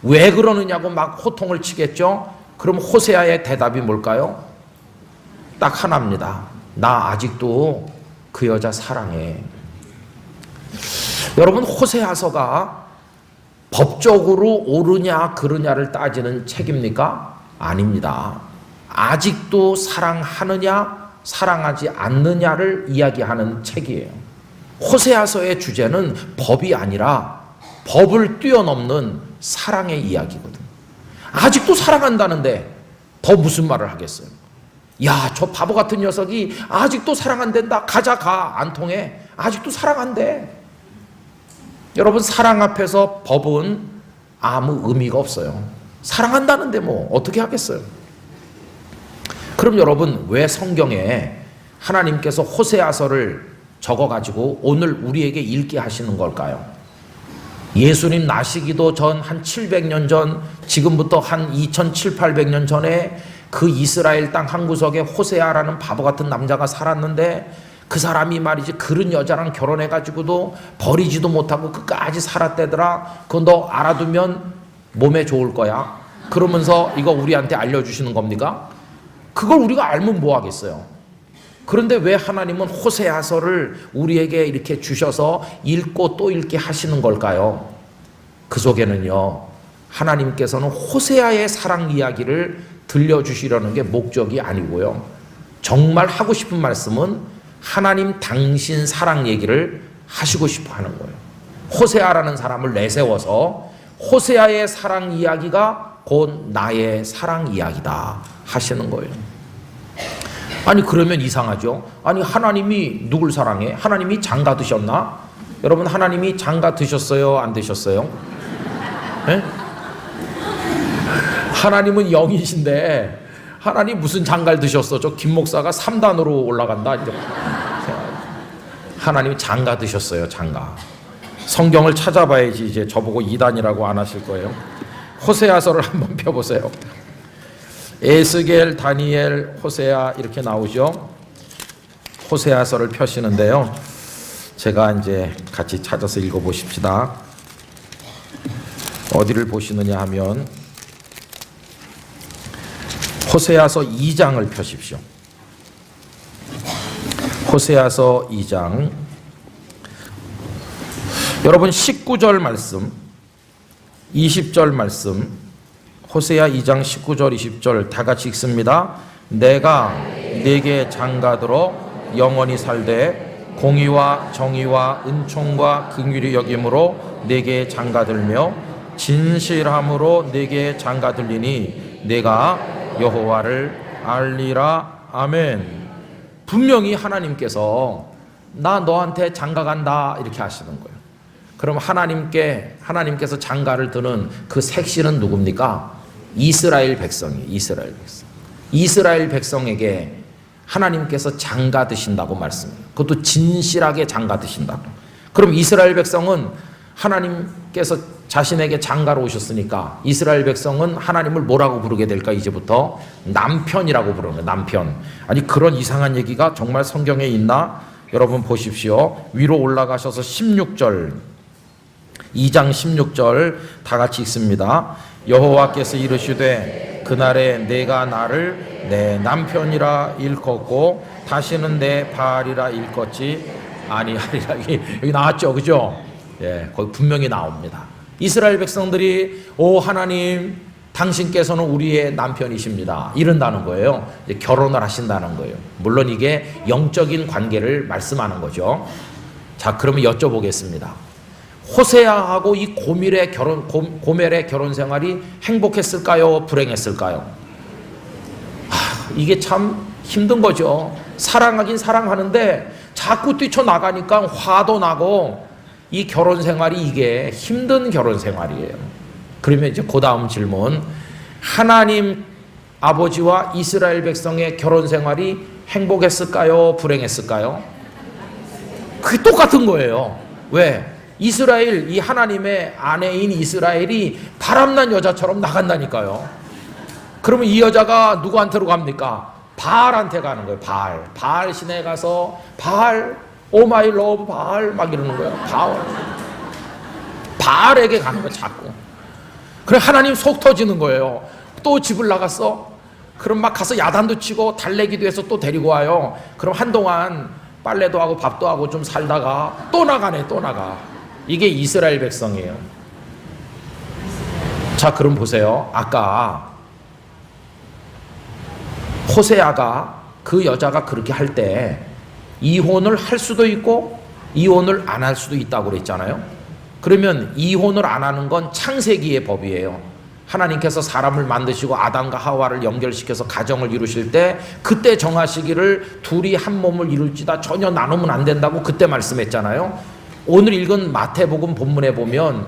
S1: 왜 그러느냐고 막 호통을 치겠죠. 그럼 호세아의 대답이 뭘까요? 딱 하나입니다. 나 아직도 그 여자 사랑해. 여러분, 호세아서가 법적으로 옳으냐 그르냐를 따지는 책입니까? 아닙니다. 아직도 사랑하느냐 사랑하지 않느냐를 이야기하는 책이에요. 호세아서의 주제는 법이 아니라 법을 뛰어넘는 사랑의 이야기거든. 아직도 사랑한다는데 더 무슨 말을 하겠어요? 야, 저 바보 같은 녀석이 아직도 사랑 안 된다. 가자, 가. 안 통해. 아직도 사랑 안 돼. 여러분, 사랑 앞에서 법은 아무 의미가 없어요. 사랑한다는데 뭐 어떻게 하겠어요? 그럼 여러분, 왜 성경에 하나님께서 호세아서를 적어가지고 오늘 우리에게 읽게 하시는 걸까요? 예수님 나시기도 전 한 700년 전, 지금부터 한 2700, 800년 전에 그 이스라엘 땅 한 구석에 호세아라는 바보 같은 남자가 살았는데, 그 사람이 말이지 그런 여자랑 결혼해가지고도 버리지도 못하고 끝까지 살았대더라. 그거 너 알아두면 몸에 좋을 거야. 그러면서 이거 우리한테 알려주시는 겁니까? 그걸 우리가 알면 뭐 하겠어요? 그런데 왜 하나님은 호세아서를 우리에게 이렇게 주셔서 읽고 또 읽게 하시는 걸까요? 그 속에는요, 하나님께서는 호세아의 사랑 이야기를 들려주시려는 게 목적이 아니고요, 정말 하고 싶은 말씀은 하나님 당신 사랑 얘기를 하시고 싶어 하는 거예요. 호세아라는 사람을 내세워서 호세아의 사랑 이야기가 곧 나의 사랑 이야기다 하시는 거예요. 아니, 그러면 이상하죠. 아니, 하나님이 누굴 사랑해? 하나님이 장가 드셨나? 여러분, 하나님이 장가 드셨어요? 안 드셨어요? 네? 하나님은 영이신데 하나님 무슨 장가를 드셨어? 저 김 목사가 3단으로 올라간다. 하나님이 장가 드셨어요. 장가. 성경을 찾아봐야지 이제 저보고 2단이라고 안 하실 거예요. 호세아서를 한번 펴보세요. 에스겔, 다니엘, 호세아 이렇게 나오죠. 호세아서를 펴시는데요, 제가 이제 같이 찾아서 읽어보십시다. 어디를 보시느냐 하면 호세아서 2장을 펴십시오. 호세아서 2장. 여러분, 19절 말씀, 20절 말씀, 호세아 2장 19절 20절 다 같이 읽습니다. 내가 네게 장가들어 영원히 살되 공의와 정의와 은총과 긍휼히 여김으로 네게 장가들며 진실함으로 네게 장가들리니 내가 여호와를 알리라. 아멘. 분명히 하나님께서 나 너한테 장가간다 이렇게 하시는 거예요. 그럼 하나님께서 장가를 드는 그 색신은 누굽니까? 이스라엘 백성이에요. 이스라엘 백성. 이스라엘 백성에게 하나님께서 장가 드신다고 말씀해요. 그것도 진실하게 장가 드신다고. 그럼 이스라엘 백성은 하나님께서 자신에게 장가로 오셨으니까 이스라엘 백성은 하나님을 뭐라고 부르게 될까? 이제부터 남편이라고 부르는 거예요. 남편. 아니, 그런 이상한 얘기가 정말 성경에 있나? 여러분 보십시오. 위로 올라가셔서 16절, 2장 16절 다 같이 읽습니다. 여호와께서 이르시되 그날에 내가 나를 내 남편이라 일컫고 다시는 내 바알이라 일컫지 아니하리라. 여기 나왔죠, 그죠? 예, 거기 분명히 나옵니다. 이스라엘 백성들이 오 하나님, 당신께서는 우리의 남편이십니다 이런다는 거예요. 이제 결혼을 하신다는 거예요. 물론 이게 영적인 관계를 말씀하는 거죠. 자, 그러면 여쭤보겠습니다. 호세아하고 이 고멜의 결혼 생활이 행복했을까요? 불행했을까요? 이게 참 힘든 거죠. 사랑하긴 사랑하는데 자꾸 뛰쳐나가니까 화도 나고, 이 결혼 생활이 이게 힘든 결혼 생활이에요. 그러면 이제 그 다음 질문, 하나님 아버지와 이스라엘 백성의 결혼 생활이 행복했을까요? 불행했을까요? 그게 똑같은 거예요. 왜? 이스라엘, 이 하나님의 아내인 이스라엘이 바람난 여자처럼 나간다니까요. 그러면 이 여자가 누구한테로 갑니까? 바알한테 가는 거예요. 바알 신에 가서 바알, 오 마이 러브 바알 막 이러는 거예요. 바알에게 가는 거예요, 자꾸. 그래, 하나님 속 터지는 거예요. 또 집을 나갔어? 그럼 막 가서 야단도 치고 달래기도 해서 또 데리고 와요. 그럼 한동안 빨래도 하고 밥도 하고 좀 살다가 또 나가네, 또 나가. 이게 이스라엘 백성이에요. 자, 그럼 보세요. 아까 호세아가 그 여자가 그렇게 할 때 이혼을 할 수도 있고 이혼을 안 할 수도 있다고 그랬잖아요. 그러면 이혼을 안 하는 건 창세기의 법이에요. 하나님께서 사람을 만드시고 아담과 하와를 연결시켜서 가정을 이루실 때 그때 정하시기를 둘이 한 몸을 이룰지다 전혀 나누면 안 된다고 그때 말씀했잖아요. 오늘 읽은 마태복음 본문에 보면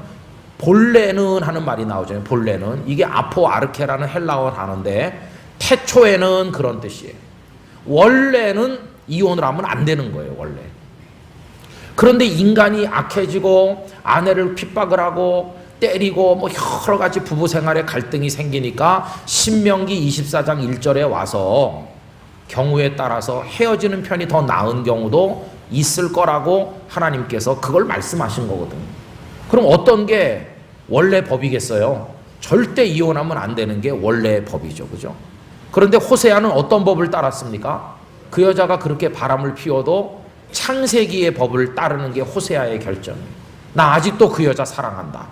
S1: 본래는 하는 말이 나오잖아요. 본래는 이게 아포 아르케라는 헬라어 단어인데 태초에는 그런 뜻이에요. 원래는 이혼을 하면 안 되는 거예요. 원래. 그런데 인간이 악해지고 아내를 핍박을 하고 때리고 뭐 여러 가지 부부 생활에 갈등이 생기니까 신명기 24장 1절에 와서 경우에 따라서 헤어지는 편이 더 나은 경우도 있을 거라고 하나님께서 그걸 말씀하신 거거든요. 그럼 어떤 게 원래 법이겠어요? 절대 이혼하면 안 되는 게 원래의 법이죠. 그죠? 그런데 호세아는 어떤 법을 따랐습니까? 그 여자가 그렇게 바람을 피워도 창세기의 법을 따르는 게 호세아의 결정이에요. 나 아직도 그 여자 사랑한다.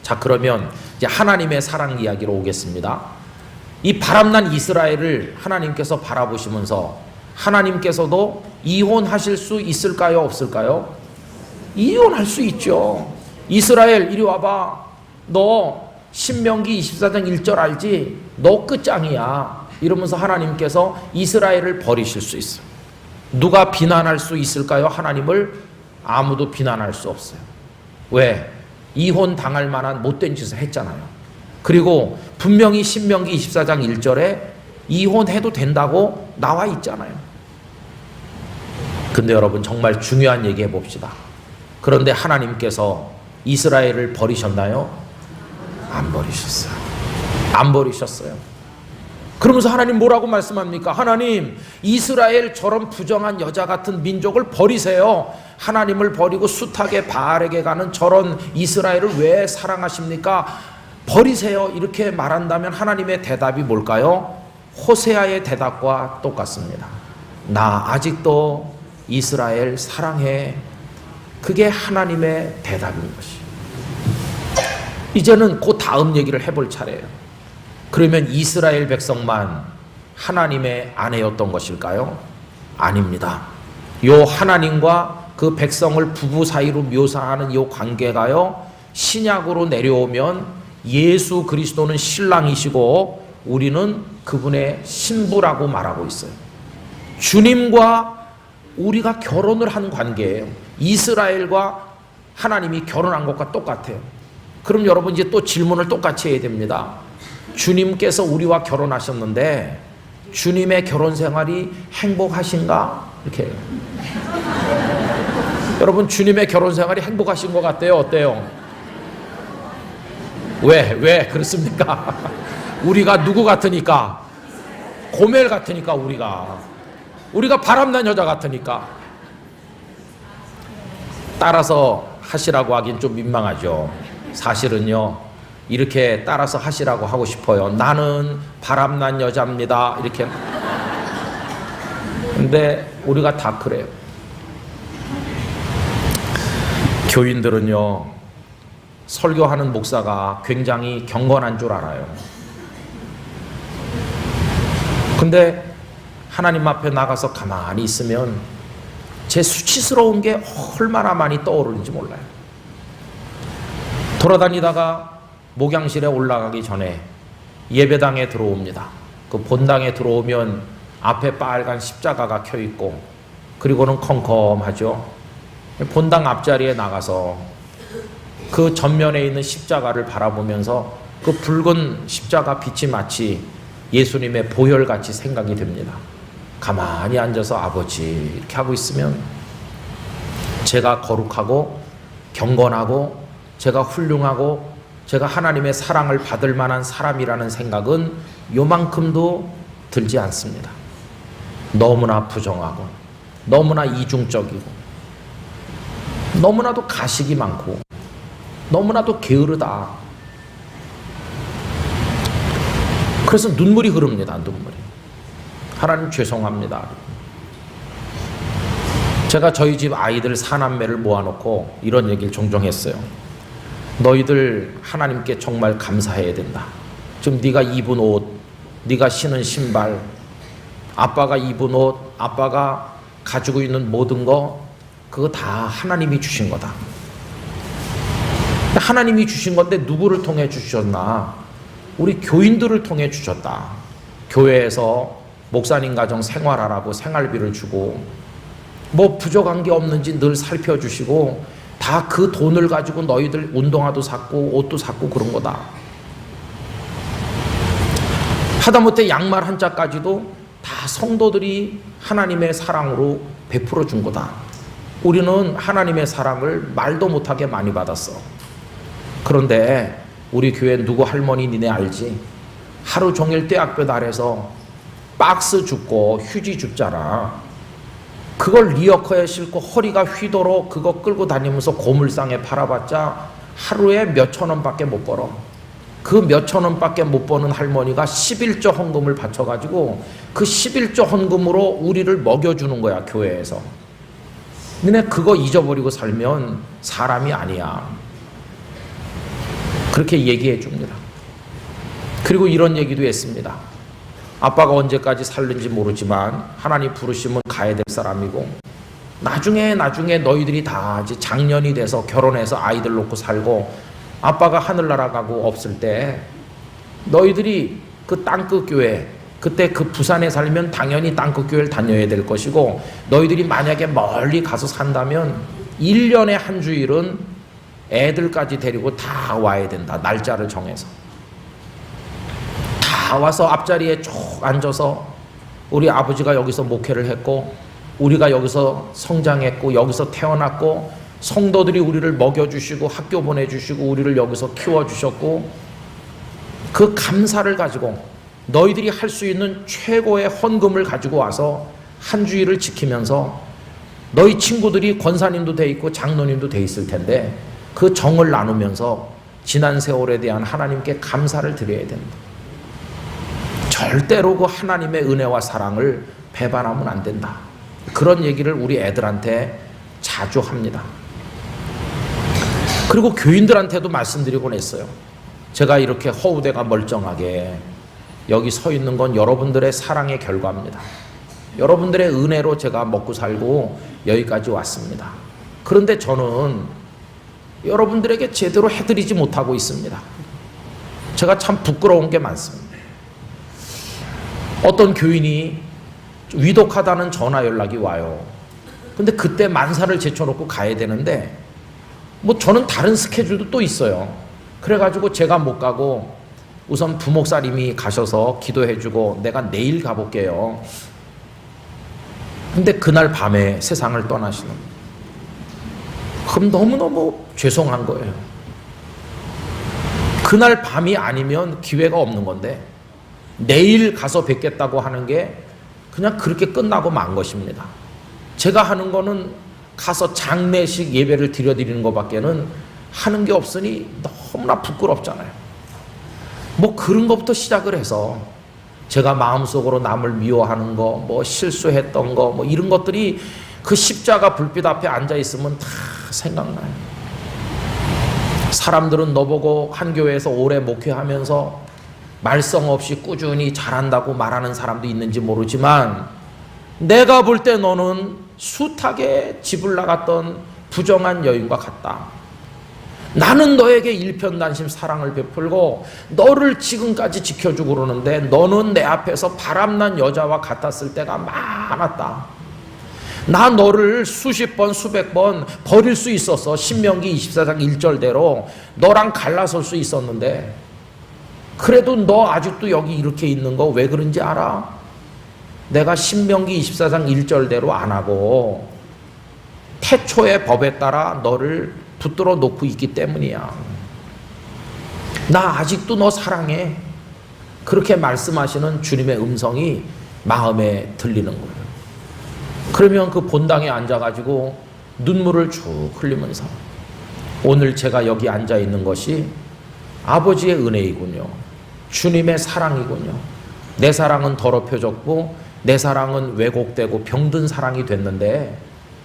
S1: 자, 그러면 이제 하나님의 사랑 이야기로 오겠습니다. 이 바람난 이스라엘을 하나님께서 바라보시면서 하나님께서도 이혼하실 수 있을까요? 없을까요? 이혼할 수 있죠. 이스라엘 이리 와봐. 너 신명기 24장 1절 알지? 너 끝장이야. 이러면서 하나님께서 이스라엘을 버리실 수 있어요. 누가 비난할 수 있을까요? 하나님을? 아무도 비난할 수 없어요. 왜? 이혼 당할 만한 못된 짓을 했잖아요. 그리고 분명히 신명기 24장 1절에 이혼해도 된다고 나와 있잖아요. 근데 여러분 정말 중요한 얘기 해봅시다. 그런데 하나님께서 이스라엘을 버리셨나요? 안 버리셨어요. 안 버리셨어요. 그러면서 하나님 뭐라고 말씀합니까? 하나님, 이스라엘 저런 부정한 여자 같은 민족을 버리세요. 하나님을 버리고 숱하게 바알에게 가는 저런 이스라엘을 왜 사랑하십니까? 버리세요. 이렇게 말한다면 하나님의 대답이 뭘까요? 호세아의 대답과 똑같습니다. 나 아직도 이스라엘 사랑해. 그게 하나님의 대답인 것이. 이제는 그 다음 얘기를 해볼 차례예요. 그러면 이스라엘 백성만 하나님의 아내였던 것일까요? 아닙니다. 요 하나님과 그 백성을 부부 사이로 묘사하는 이 관계가요, 신약으로 내려오면 예수 그리스도는 신랑이시고 우리는 그분의 신부라고 말하고 있어요. 주님과 우리가 결혼을 한 관계예요. 이스라엘과 하나님이 결혼한 것과 똑같아요. 그럼 여러분 이제 또 질문을 똑같이 해야 됩니다. 주님께서 우리와 결혼하셨는데 주님의 결혼 생활이 행복하신가? 이렇게. 여러분 주님의 결혼 생활이 행복하신 것 같아요? 어때요? 왜 그렇습니까? 우리가 누구 같으니까? 고멜 같으니까 우리가 바람난 여자 같으니까. 따라서 하시라고 하긴 좀 민망하죠. 사실은요, 이렇게 따라서 하시라고 하고 싶어요. 나는 바람난 여자입니다. 이렇게. 근데 우리가 다 그래요. 교인들은요, 설교하는 목사가 굉장히 경건한 줄 알아요. 근데 하나님 앞에 나가서 가만히 있으면 제 수치스러운 게 얼마나 많이 떠오르는지 몰라요. 돌아다니다가 목양실에 올라가기 전에 예배당에 들어옵니다. 그 본당에 들어오면 앞에 빨간 십자가가 켜 있고, 그리고는 컴컴하죠. 본당 앞자리에 나가서 그 전면에 있는 십자가를 바라보면서 그 붉은 십자가 빛이 마치 예수님의 보혈같이 생각이 됩니다. 가만히 앉아서 아버지 이렇게 하고 있으면 제가 거룩하고 경건하고 제가 훌륭하고 제가 하나님의 사랑을 받을 만한 사람이라는 생각은 요만큼도 들지 않습니다. 너무나 부정하고 너무나 이중적이고 너무나도 가식이 많고 너무나도 게으르다. 그래서 눈물이 흐릅니다. 눈물이. 하나님 죄송합니다. 제가 저희 집 아이들 사남매를 모아놓고 이런 얘기를 종종 했어요. 너희들 하나님께 정말 감사해야 된다. 지금 네가 입은 옷, 네가 신은 신발, 아빠가 입은 옷, 아빠가 가지고 있는 모든 거, 그거 다 하나님이 주신 거다. 하나님이 주신 건데 누구를 통해 주셨나? 우리 교인들을 통해 주셨다. 교회에서 목사님 가정 생활하라고 생활비를 주고 뭐 부족한 게 없는지 늘 살펴주시고 다 그 돈을 가지고 너희들 운동화도 샀고 옷도 샀고 그런 거다. 하다못해 양말 한 짝까지도 다 성도들이 하나님의 사랑으로 베풀어 준 거다. 우리는 하나님의 사랑을 말도 못하게 많이 받았어. 그런데 우리 교회 누구 할머니 니네 알지? 하루 종일 떼학볕 아래서 박스 줍고 휴지 줍잖아. 그걸 리어커에 싣고 허리가 휘도록 그거 끌고 다니면서 고물상에 팔아봤자 하루에 몇천 원밖에 못 벌어. 그 몇천 원밖에 못 버는 할머니가 11조 헌금을 바쳐가지고 그 11조 헌금으로 우리를 먹여주는 거야, 교회에서. 너네 그거 잊어버리고 살면 사람이 아니야. 그렇게 얘기해 줍니다. 그리고 이런 얘기도 했습니다. 아빠가 언제까지 살는지 모르지만 하나님 부르시면 가야 될 사람이고 나중에 너희들이 다 이제 장년이 돼서 결혼해서 아이들 놓고 살고 아빠가 하늘나라 가고 없을 때 너희들이 그 땅끝 교회 그때 그 부산에 살면 당연히 땅끝 교회를 다녀야 될 것이고 너희들이 만약에 멀리 가서 산다면 1년에 한 주일은 애들까지 데리고 다 와야 된다. 날짜를 정해서 다 와서 앞자리에 쭉 앉아서 우리 아버지가 여기서 목회를 했고 우리가 여기서 성장했고 여기서 태어났고 성도들이 우리를 먹여주시고 학교 보내주시고 우리를 여기서 키워주셨고 그 감사를 가지고 너희들이 할 수 있는 최고의 헌금을 가지고 와서 한 주일을 지키면서 너희 친구들이 권사님도 돼 있고 장로님도 돼 있을 텐데 그 정을 나누면서 지난 세월에 대한 하나님께 감사를 드려야 된다. 절대로 그 하나님의 은혜와 사랑을 배반하면 안 된다. 그런 얘기를 우리 애들한테 자주 합니다. 그리고 교인들한테도 말씀드리곤 했어요. 제가 이렇게 허우대가 멀쩡하게 여기 서 있는 건 여러분들의 사랑의 결과입니다. 여러분들의 은혜로 제가 먹고 살고 여기까지 왔습니다. 그런데 저는 여러분들에게 제대로 해드리지 못하고 있습니다. 제가 참 부끄러운 게 많습니다. 어떤 교인이 위독하다는 전화 연락이 와요. 근데 그때 만사를 제쳐놓고 가야 되는데 뭐 저는 다른 스케줄도 또 있어요. 그래가지고 제가 못 가고 우선 부목사님이 가셔서 기도해주고 내가 내일 가볼게요. 근데 그날 밤에 세상을 떠나시는 거예요. 그럼 너무너무 죄송한 거예요. 그날 밤이 아니면 기회가 없는 건데 내일 가서 뵙겠다고 하는 게 그냥 그렇게 끝나고 만 것입니다. 제가 하는 거는 가서 장례식 예배를 드려드리는 것밖에는 하는 게 없으니 너무나 부끄럽잖아요. 뭐 그런 것부터 시작을 해서 제가 마음속으로 남을 미워하는 거, 뭐 실수했던 거, 뭐 이런 것들이 그 십자가 불빛 앞에 앉아 있으면 다 생각나요. 사람들은 너보고 한 교회에서 오래 목회하면서 말썽 없이 꾸준히 잘한다고 말하는 사람도 있는지 모르지만 내가 볼 때 너는 숱하게 집을 나갔던 부정한 여인과 같다. 나는 너에게 일편단심 사랑을 베풀고 너를 지금까지 지켜주고 그러는데 너는 내 앞에서 바람난 여자와 같았을 때가 많았다. 나 너를 수십 번 수백 번 버릴 수 있었어. 신명기 24장 1절대로 너랑 갈라설 수 있었는데 그래도 너 아직도 여기 이렇게 있는 거 왜 그런지 알아? 내가 신명기 24장 1절대로 안 하고 태초의 법에 따라 너를 붙들어 놓고 있기 때문이야. 나 아직도 너 사랑해. 그렇게 말씀하시는 주님의 음성이 마음에 들리는 거예요. 그러면 그 본당에 앉아가지고 눈물을 쭉 흘리면서 오늘 제가 여기 앉아 있는 것이 아버지의 은혜이군요. 주님의 사랑이군요. 내 사랑은 더럽혀졌고 내 사랑은 왜곡되고 병든 사랑이 됐는데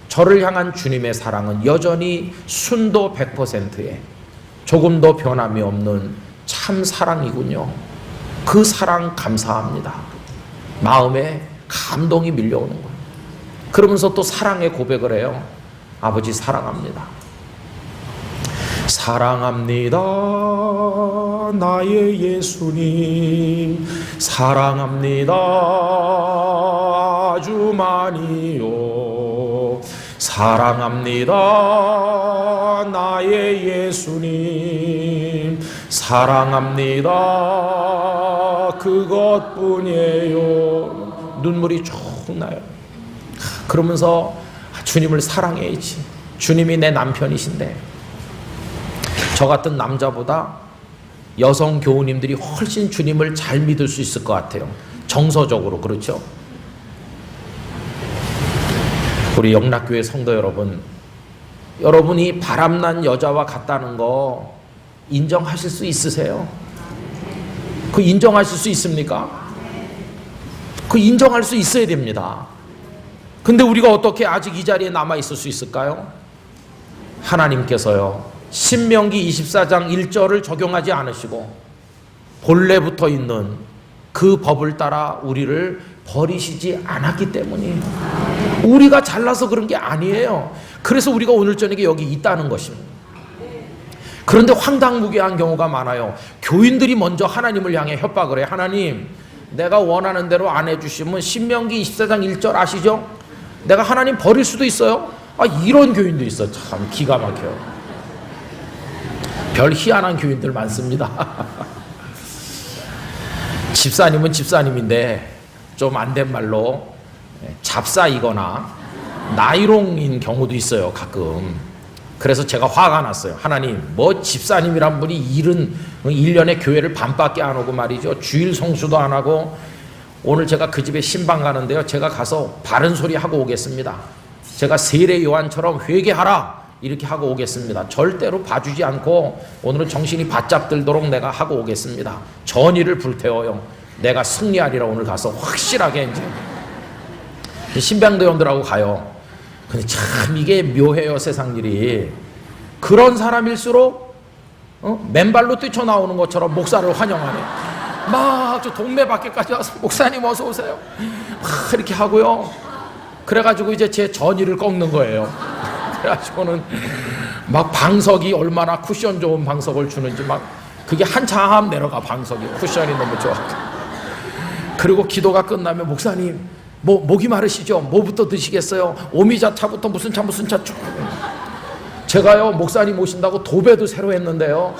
S1: 저를 향한 주님의 사랑은 여전히 순도 100%에 조금도 변함이 없는 참 사랑이군요. 그 사랑 감사합니다. 마음에 감동이 밀려오는 거예요. 그러면서 또 사랑의 고백을 해요. 아버지 사랑합니다. 사랑합니다 나의 예수님, 사랑합니다 아주 많이요, 사랑합니다 나의 예수님, 사랑합니다 그것뿐이에요. 눈물이 쭉 나요. 그러면서 주님을 사랑해야지, 주님이 내 남편이신데. 저 같은 남자보다 여성 교우님들이 훨씬 주님을 잘 믿을 수 있을 것 같아요. 정서적으로. 그렇죠? 우리 영락교회 성도 여러분, 여러분이 바람난 여자와 같다는 거 인정하실 수 있으세요? 그 인정하실 수 있습니까? 그 인정할 수 있어야 됩니다. 근데 우리가 어떻게 아직 이 자리에 남아 있을 수 있을까요? 하나님께서요, 신명기 24장 1절을 적용하지 않으시고 본래부터 있는 그 법을 따라 우리를 버리시지 않았기 때문이에요. 우리가 잘나서 그런 게 아니에요. 그래서 우리가 오늘 저녁에 여기 있다는 것입니다. 그런데 황당무계한 경우가 많아요. 교인들이 먼저 하나님을 향해 협박을 해요. 하나님, 내가 원하는 대로 안 해주시면 신명기 24장 1절 아시죠? 내가 하나님 버릴 수도 있어요. 이런 교인도 있어. 참 기가 막혀요. 별 희한한 교인들 많습니다. 집사님은 집사님인데 좀 안 된 말로 잡사이거나 나이롱인 경우도 있어요, 가끔. 그래서 제가 화가 났어요. 하나님, 뭐 집사님이란 분이 일은 1년에 교회를 반밖에 안 오고 말이죠, 주일 성수도 안 하고. 오늘 제가 그 집에 신방 가는데요, 제가 가서 바른 소리 하고 오겠습니다. 제가 세례 요한처럼 회개하라 이렇게 하고 오겠습니다. 절대로 봐주지 않고 오늘은 정신이 바짝 들도록 내가 하고 오겠습니다. 전의를 불태워요. 내가 승리하리라. 오늘 가서 확실하게 이제 신방대원들하고 가요. 근데 참 이게 묘해요, 세상 일이. 그런 사람일수록 맨발로 뛰쳐나오는 것처럼 목사를 환영하네. 막 저 동네 밖에까지 와서 목사님 어서 오세요 막 이렇게 하고요. 그래가지고 이제 제 전의를 꺾는 거예요. 그래가지고는 막 방석이 얼마나 쿠션 좋은 방석을 주는지 막 그게 한참 내려가. 방석이 쿠션이 너무 좋아. 그리고 기도가 끝나면 목사님 목이 마르시죠? 뭐부터 드시겠어요? 오미자차부터 무슨 차 쭉. 제가요 목사님 오신다고 도배도 새로 했는데요,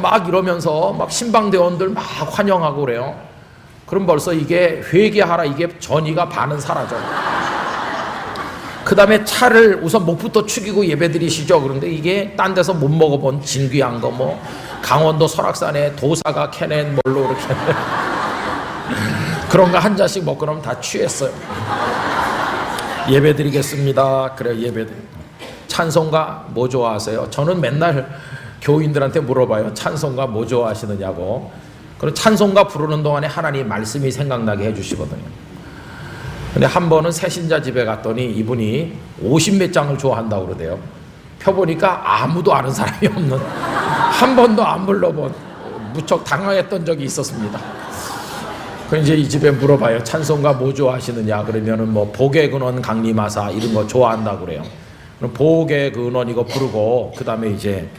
S1: 막 이러면서 막 신방대원들 막 환영하고 그래요. 그럼 벌써 이게 회개하라, 이게 전의가 반은 사라져. 그 다음에 차를 우선 목부터 축이고 예배드리시죠. 그런데 이게 딴 데서 못 먹어본 진귀한 거, 뭐 강원도 설악산에 도사가 캐낸 뭘로 이렇게 그런 거 한 잔씩 먹고 나면 다 취했어요. 예배드리겠습니다. 그래, 예배드리. 찬송가 뭐 좋아하세요? 저는 맨날 교인들한테 물어봐요. 찬송가 뭐 좋아하시느냐고. 그리고 찬송가 부르는 동안에 하나님 말씀이 생각나게 해주시거든요. 근데 한 번은 새신자 집에 갔더니 이분이 50몇 장을 좋아한다고 그러대요. 펴보니까 아무도 아는 사람이 없는, 한 번도 안 불러본, 무척 당황했던 적이 있었습니다. 그 이제 이 집에 물어봐요. 찬송가 뭐 좋아하시느냐? 그러면은 뭐 복의 근원 강림하사 이런 거 좋아한다고 그래요. 그럼 복의 근원 이거 부르고 그 다음에 이제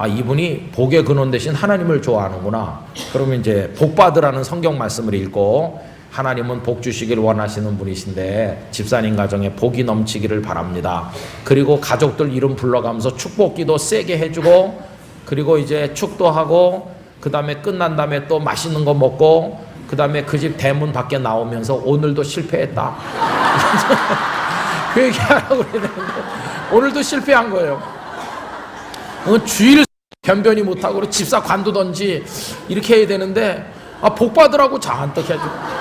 S1: 이분이 복의 근원 대신 하나님을 좋아하는구나. 그러면 이제 복 받으라는 성경 말씀을 읽고, 하나님은 복 주시길 원하시는 분이신데 집사님 가정에 복이 넘치기를 바랍니다. 그리고 가족들 이름 불러가면서 축복기도 세게 해주고, 그리고 이제 축도하고, 그 다음에 끝난 다음에 또 맛있는 거 먹고, 그 다음에 그 집 대문 밖에 나오면서 오늘도 실패했다. 회개하라고 그래야 되는데 오늘도 실패한 거예요. 주일 변변히 못하고 집사 관두던지 이렇게 해야 되는데 복 받으라고 잔뜩 해주고,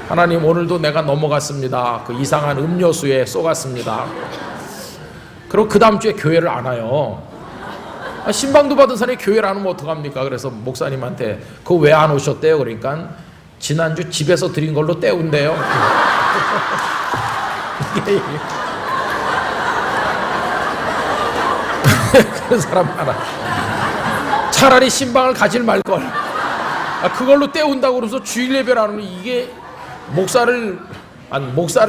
S1: 하나님 오늘도 내가 넘어갔습니다. 그 이상한 음료수에 쏘갔습니다. 그리고 그 다음 주에 교회를 안 와요. 신방도 받은 사람이 교회를 안 오면 어떡합니까? 그래서 목사님한테 그거 왜 안 오셨대요? 그러니까 지난주 집에서 드린 걸로 때운대요. 그런 사람 많아. 차라리 신방을 가질 말걸. 그걸로 때운다고 그러면서 주일 예배를 안 오면 이게 목사를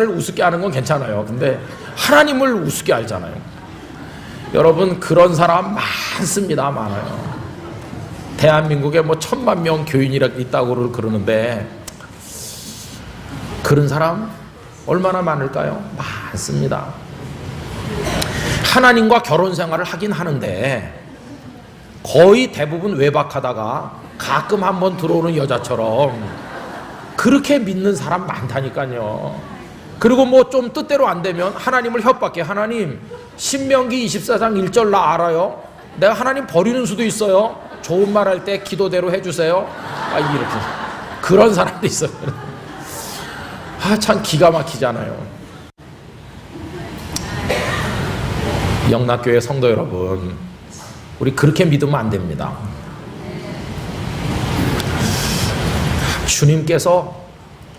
S1: 우습게 하는 건 괜찮아요. 근데 하나님을 우습게 알잖아요. 여러분, 그런 사람 많습니다. 많아요. 대한민국에 뭐 1000만 명 교인이 있다고 그러는데 그런 사람 얼마나 많을까요? 많습니다. 하나님과 결혼 생활을 하긴 하는데 거의 대부분 외박하다가 가끔 한번 들어오는 여자처럼 그렇게 믿는 사람 많다니까요. 그리고 뭐 좀 뜻대로 안 되면 하나님을 협박해. 하나님, 신명기 24장 1절 나 알아요. 내가 하나님 버리는 수도 있어요. 좋은 말 할 때 기도대로 해주세요. 이렇게 그런 사람도 있어요. 참 기가 막히잖아요. 영락교회 성도 여러분, 우리 그렇게 믿으면 안 됩니다. 주님께서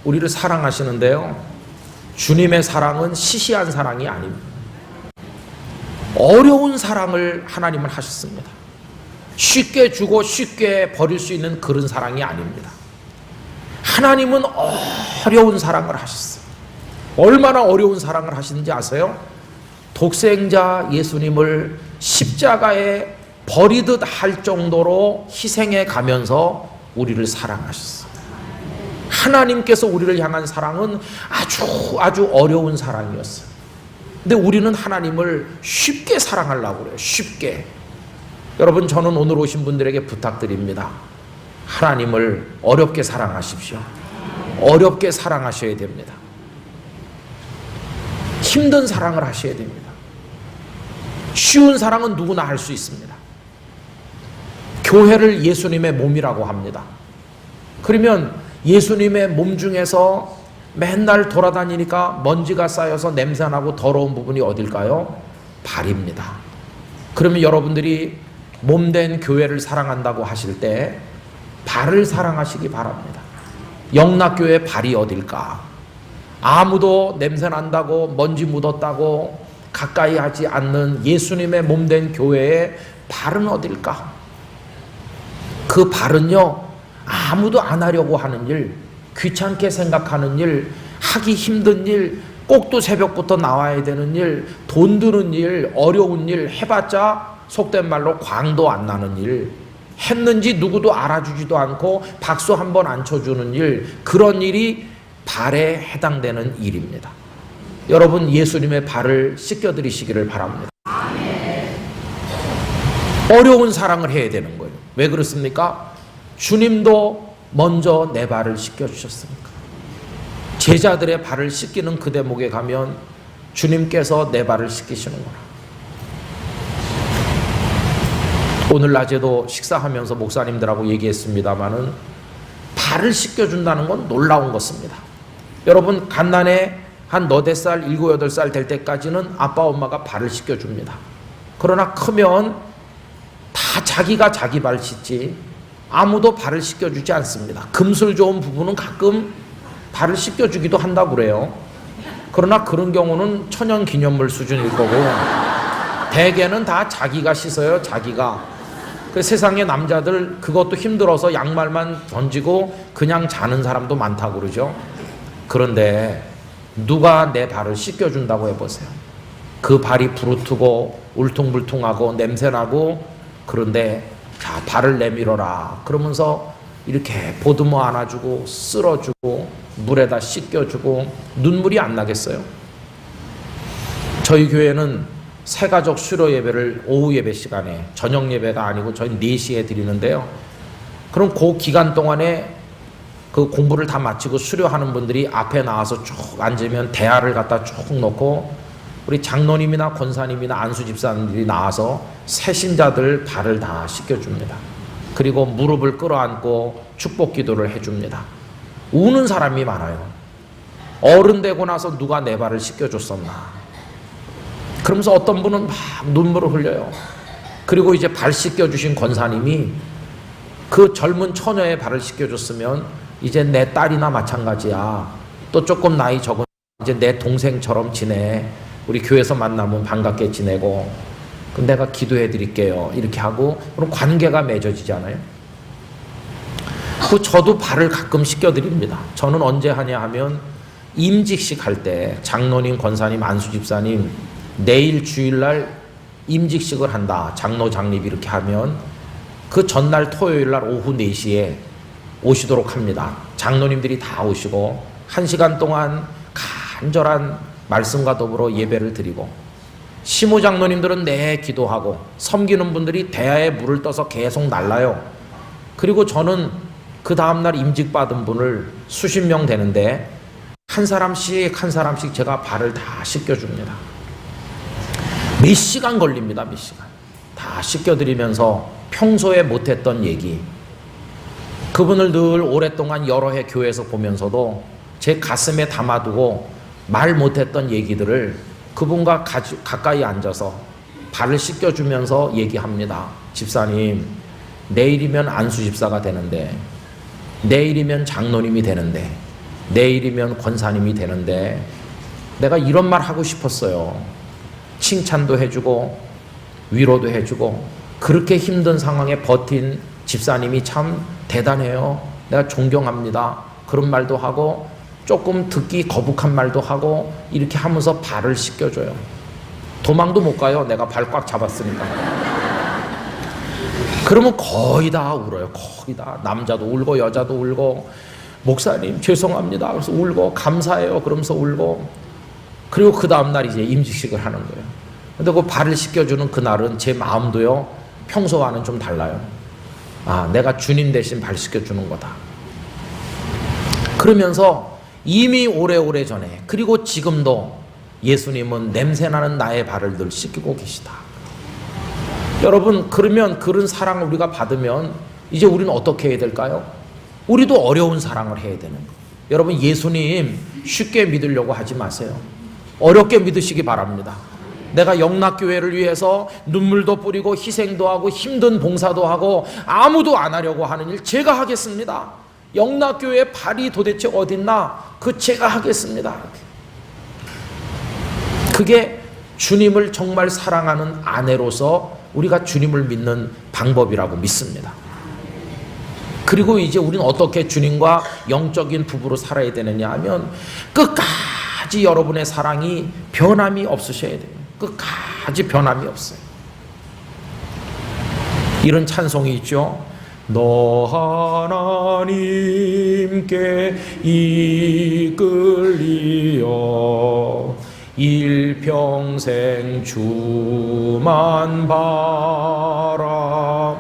S1: 우리를 사랑하시는데요, 주님의 사랑은 시시한 사랑이 아닙니다. 어려운 사랑을 하나님은 하셨습니다. 쉽게 주고 쉽게 버릴 수 있는 그런 사랑이 아닙니다. 하나님은 어려운 사랑을 하셨어요. 얼마나 어려운 사랑을 하시는지 아세요? 독생자 예수님을 십자가에 버리듯 할 정도로 희생해 가면서 우리를 사랑하셨어요. 하나님께서 우리를 향한 사랑은 아주 어려운 사랑이었어요. 근데 우리는 하나님을 쉽게 사랑하려고 그래요. 쉽게. 여러분, 저는 오늘 오신 분들에게 부탁드립니다. 하나님을 어렵게 사랑하십시오. 어렵게 사랑하셔야 됩니다. 힘든 사랑을 하셔야 됩니다. 쉬운 사랑은 누구나 할 수 있습니다. 교회를 예수님의 몸이라고 합니다. 그러면 예수님의 몸 중에서 맨날 돌아다니니까 먼지가 쌓여서 냄새나고 더러운 부분이 어딜까요? 발입니다. 그러면 여러분들이 몸된 교회를 사랑한다고 하실 때 발을 사랑하시기 바랍니다. 영락교회 발이 어딜까? 아무도 냄새 난다고 먼지 묻었다고 가까이 하지 않는 예수님의 몸된 교회의 발은 어딜까? 그 발은요, 아무도 안 하려고 하는 일, 귀찮게 생각하는 일, 하기 힘든 일, 꼭두 새벽부터 나와야 되는 일, 돈 드는 일, 어려운 일 해봤자 속된 말로 광도 안 나는 일, 했는지 누구도 알아주지도 않고 박수 한 번 안 쳐주는 일, 그런 일이 발에 해당되는 일입니다. 여러분, 예수님의 발을 씻겨드리시기를 바랍니다. 어려운 사랑을 해야 되는 거예요. 왜 그렇습니까? 주님도 먼저 내 발을 씻겨주셨으니까. 제자들의 발을 씻기는 그 대목에 가면 주님께서 내 발을 씻기시는구나. 오늘 낮에도 식사하면서 목사님들하고 얘기했습니다마는 발을 씻겨준다는 건 놀라운 것입니다. 여러분, 갓난에 한 4-5살, 7-8살 될 때까지는 아빠 엄마가 발을 씻겨줍니다. 그러나 크면 다 자기가 자기 발 씻지 아무도 발을 씻겨주지 않습니다. 금술 좋은 부부는 가끔 발을 씻겨주기도 한다고 그래요. 그러나 그런 경우는 천연기념물 수준일 거고 대개는 다 자기가 씻어요. 자기가. 그 세상의 남자들 그것도 힘들어서 양말만 던지고 그냥 자는 사람도 많다고 그러죠. 그런데 누가 내 발을 씻겨준다고 해보세요. 그 발이 부르트고 울퉁불퉁하고 냄새나고, 그런데 자, 발을 내밀어라 그러면서 이렇게 보듬어 안아주고 쓸어주고 물에다 씻겨주고 눈물이 안 나겠어요? 저희 교회는 새가족 수료 예배를 오후 예배 시간에, 저녁 예배가 아니고 저희 4시에 드리는데요. 그럼 그 기간 동안에 그 공부를 다 마치고 수료하는 분들이 앞에 나와서 쭉 앉으면 대야를 갖다 쭉 놓고 우리 장로님이나 권사님이나 안수 집사님들이 나와서 새신자들 발을 다 씻겨줍니다. 그리고 무릎을 끌어안고 축복 기도를 해줍니다. 우는 사람이 많아요. 어른 되고 나서 누가 내 발을 씻겨줬었나. 그러면서 어떤 분은 막 눈물을 흘려요. 그리고 이제 발 씻겨주신 권사님이 그 젊은 처녀의 발을 씻겨줬으면 이제 내 딸이나 마찬가지야. 또 조금 나이 적은 이제 내 동생처럼 지내. 우리 교회에서 만나면 반갑게 지내고, 그럼 내가 기도해 드릴게요. 이렇게 하고 그럼 관계가 맺어지잖아요. 그 저도 발을 가끔 씻겨 드립니다. 저는 언제 하냐 하면 임직식 할 때 장로님, 권사님, 안수 집사님 내일 주일날 임직식을 한다. 장로 장립 이렇게 하면 그 전날 토요일 날 오후 4시에 오시도록 합니다. 장로님들이 다 오시고 1시간 동안 간절한 말씀과 더불어 예배를 드리고 시모 장로님들은 내 기도하고 섬기는 분들이 대야에 물을 떠서 계속 날라요. 그리고 저는 그 다음날 임직받은 분을 수십 명 되는데 한 사람씩 한 사람씩 제가 발을 다 씻겨줍니다. 몇 시간 걸립니다. 몇 시간. 다 씻겨드리면서 평소에 못했던 얘기, 그분을 늘 오랫동안 여러 해 교회에서 보면서도 제 가슴에 담아두고 말 못했던 얘기들을 그분과 가까이 앉아서 발을 씻겨주면서 얘기합니다. 집사님, 내일이면 안수 집사가 되는데, 내일이면 장로님이 되는데, 내일이면 권사님이 되는데 내가 이런 말 하고 싶었어요. 칭찬도 해주고 위로도 해주고 그렇게 힘든 상황에 버틴 집사님이 참 대단해요. 내가 존경합니다. 그런 말도 하고 조금 듣기 거북한 말도 하고 이렇게 하면서 발을 씻겨줘요. 도망도 못 가요. 내가 발 꽉 잡았으니까. 그러면 거의 다 울어요. 거의 다. 남자도 울고 여자도 울고 목사님 죄송합니다. 그래서 울고 감사해요. 그러면서 울고 그리고 그 다음날 이제 임직식을 하는 거예요. 근데 그 발을 씻겨주는 그날은 제 마음도요 평소와는 좀 달라요. 아, 내가 주님 대신 발 씻겨주는 거다. 그러면서 이미 오래오래 전에 그리고 지금도 예수님은 냄새나는 나의 발을 늘 씻기고 계시다. 여러분, 그러면 그런 사랑을 우리가 받으면 이제 우리는 어떻게 해야 될까요? 우리도 어려운 사랑을 해야 되는 거예요. 여러분, 예수님 쉽게 믿으려고 하지 마세요. 어렵게 믿으시기 바랍니다. 내가 영락교회를 위해서 눈물도 뿌리고 희생도 하고 힘든 봉사도 하고 아무도 안 하려고 하는 일 제가 하겠습니다. 영락교회의 발이 도대체 어딨나? 그 제가 하겠습니다. 그게 주님을 정말 사랑하는 아내로서 우리가 주님을 믿는 방법이라고 믿습니다. 그리고 이제 우리는 어떻게 주님과 영적인 부부로 살아야 되느냐 하면 끝까지 여러분의 사랑이 변함이 없으셔야 돼요. 끝까지 변함이 없어요. 이런 찬송이 있죠. 너 하나님께 이끌리어 일평생 주만 바라.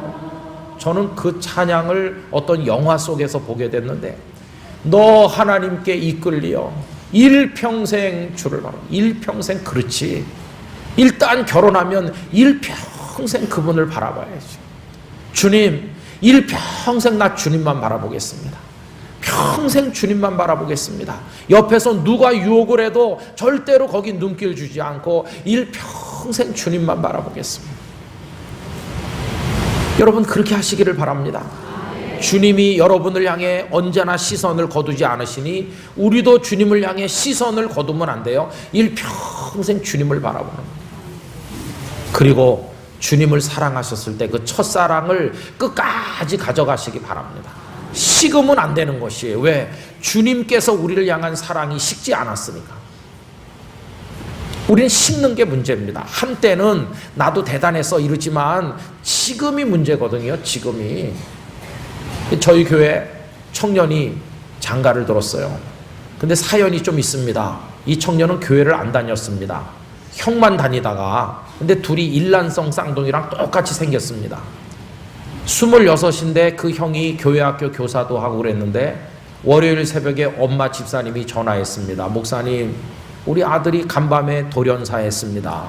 S1: 저는 그 찬양을 어떤 영화 속에서 보게 됐는데, 너 하나님께 이끌리어 일평생 주를 바라. 일평생. 그렇지. 일단 결혼하면 일평생 그분을 바라봐야지. 주님, 일평생 나 주님만 바라보겠습니다. 평생 주님만 바라보겠습니다. 옆에서 누가 유혹을 해도 절대로 거기 눈길 주지 않고 일평생 주님만 바라보겠습니다. 여러분, 그렇게 하시기를 바랍니다. 주님이 여러분을 향해 언제나 시선을 거두지 않으시니 우리도 주님을 향해 시선을 거두면 안 돼요. 일평생 주님을 바라보는 거예요. 그리고 주님을 사랑하셨을 때 그 첫사랑을 끝까지 가져가시기 바랍니다. 식으면 안 되는 것이에요. 왜? 주님께서 우리를 향한 사랑이 식지 않았으니까. 우리는 식는 게 문제입니다. 한때는 나도 대단해서 이러지만 지금이 문제거든요. 지금이. 저희 교회 청년이 장가를 들었어요. 근데 사연이 좀 있습니다. 이 청년은 교회를 안 다녔습니다. 형만 다니다가, 근데 둘이 일란성 쌍둥이랑 똑같이 생겼습니다. 26인데 그 형이 교회학교 교사도 하고 그랬는데 월요일 새벽에 엄마 집사님이 전화했습니다. 목사님, 우리 아들이 간밤에 돌연사했습니다.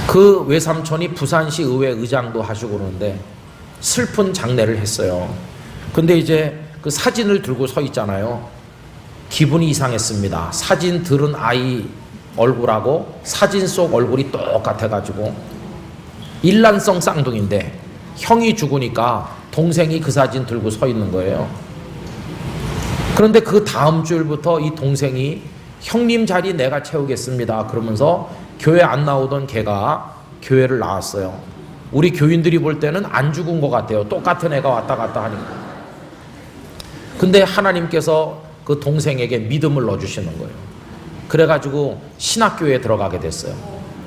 S1: 그 외삼촌이 부산시 의회 의장도 하시고 그러는데 슬픈 장례를 했어요. 근데 이제 그 사진을 들고 서 있잖아요. 기분이 이상했습니다. 사진 들은 아이 얼굴하고 사진 속 얼굴이 똑같아가지고, 일란성 쌍둥이인데 형이 죽으니까 동생이 그 사진 들고 서 있는 거예요. 그런데 그 다음 주일부터 이 동생이 형님 자리 내가 채우겠습니다 그러면서 교회 안 나오던 걔가 교회를 나왔어요. 우리 교인들이 볼 때는 안 죽은 것 같아요. 똑같은 애가 왔다 갔다 하니까. 근데 하나님께서 그 동생에게 믿음을 넣어주시는 거예요. 그래가지고 신학교에 들어가게 됐어요.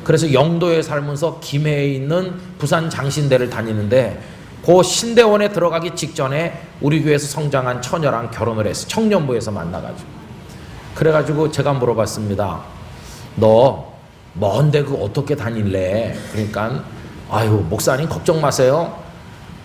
S1: 그래서 영도에 살면서 김해에 있는 부산 장신대를 다니는데 그 신대원에 들어가기 직전에 우리 교회에서 성장한 처녀랑 결혼을 했어. 청년부에서 만나가지고. 그래가지고 제가 물어봤습니다. 너 먼데 그 어떻게 다닐래? 그러니까 아유 목사님 걱정 마세요.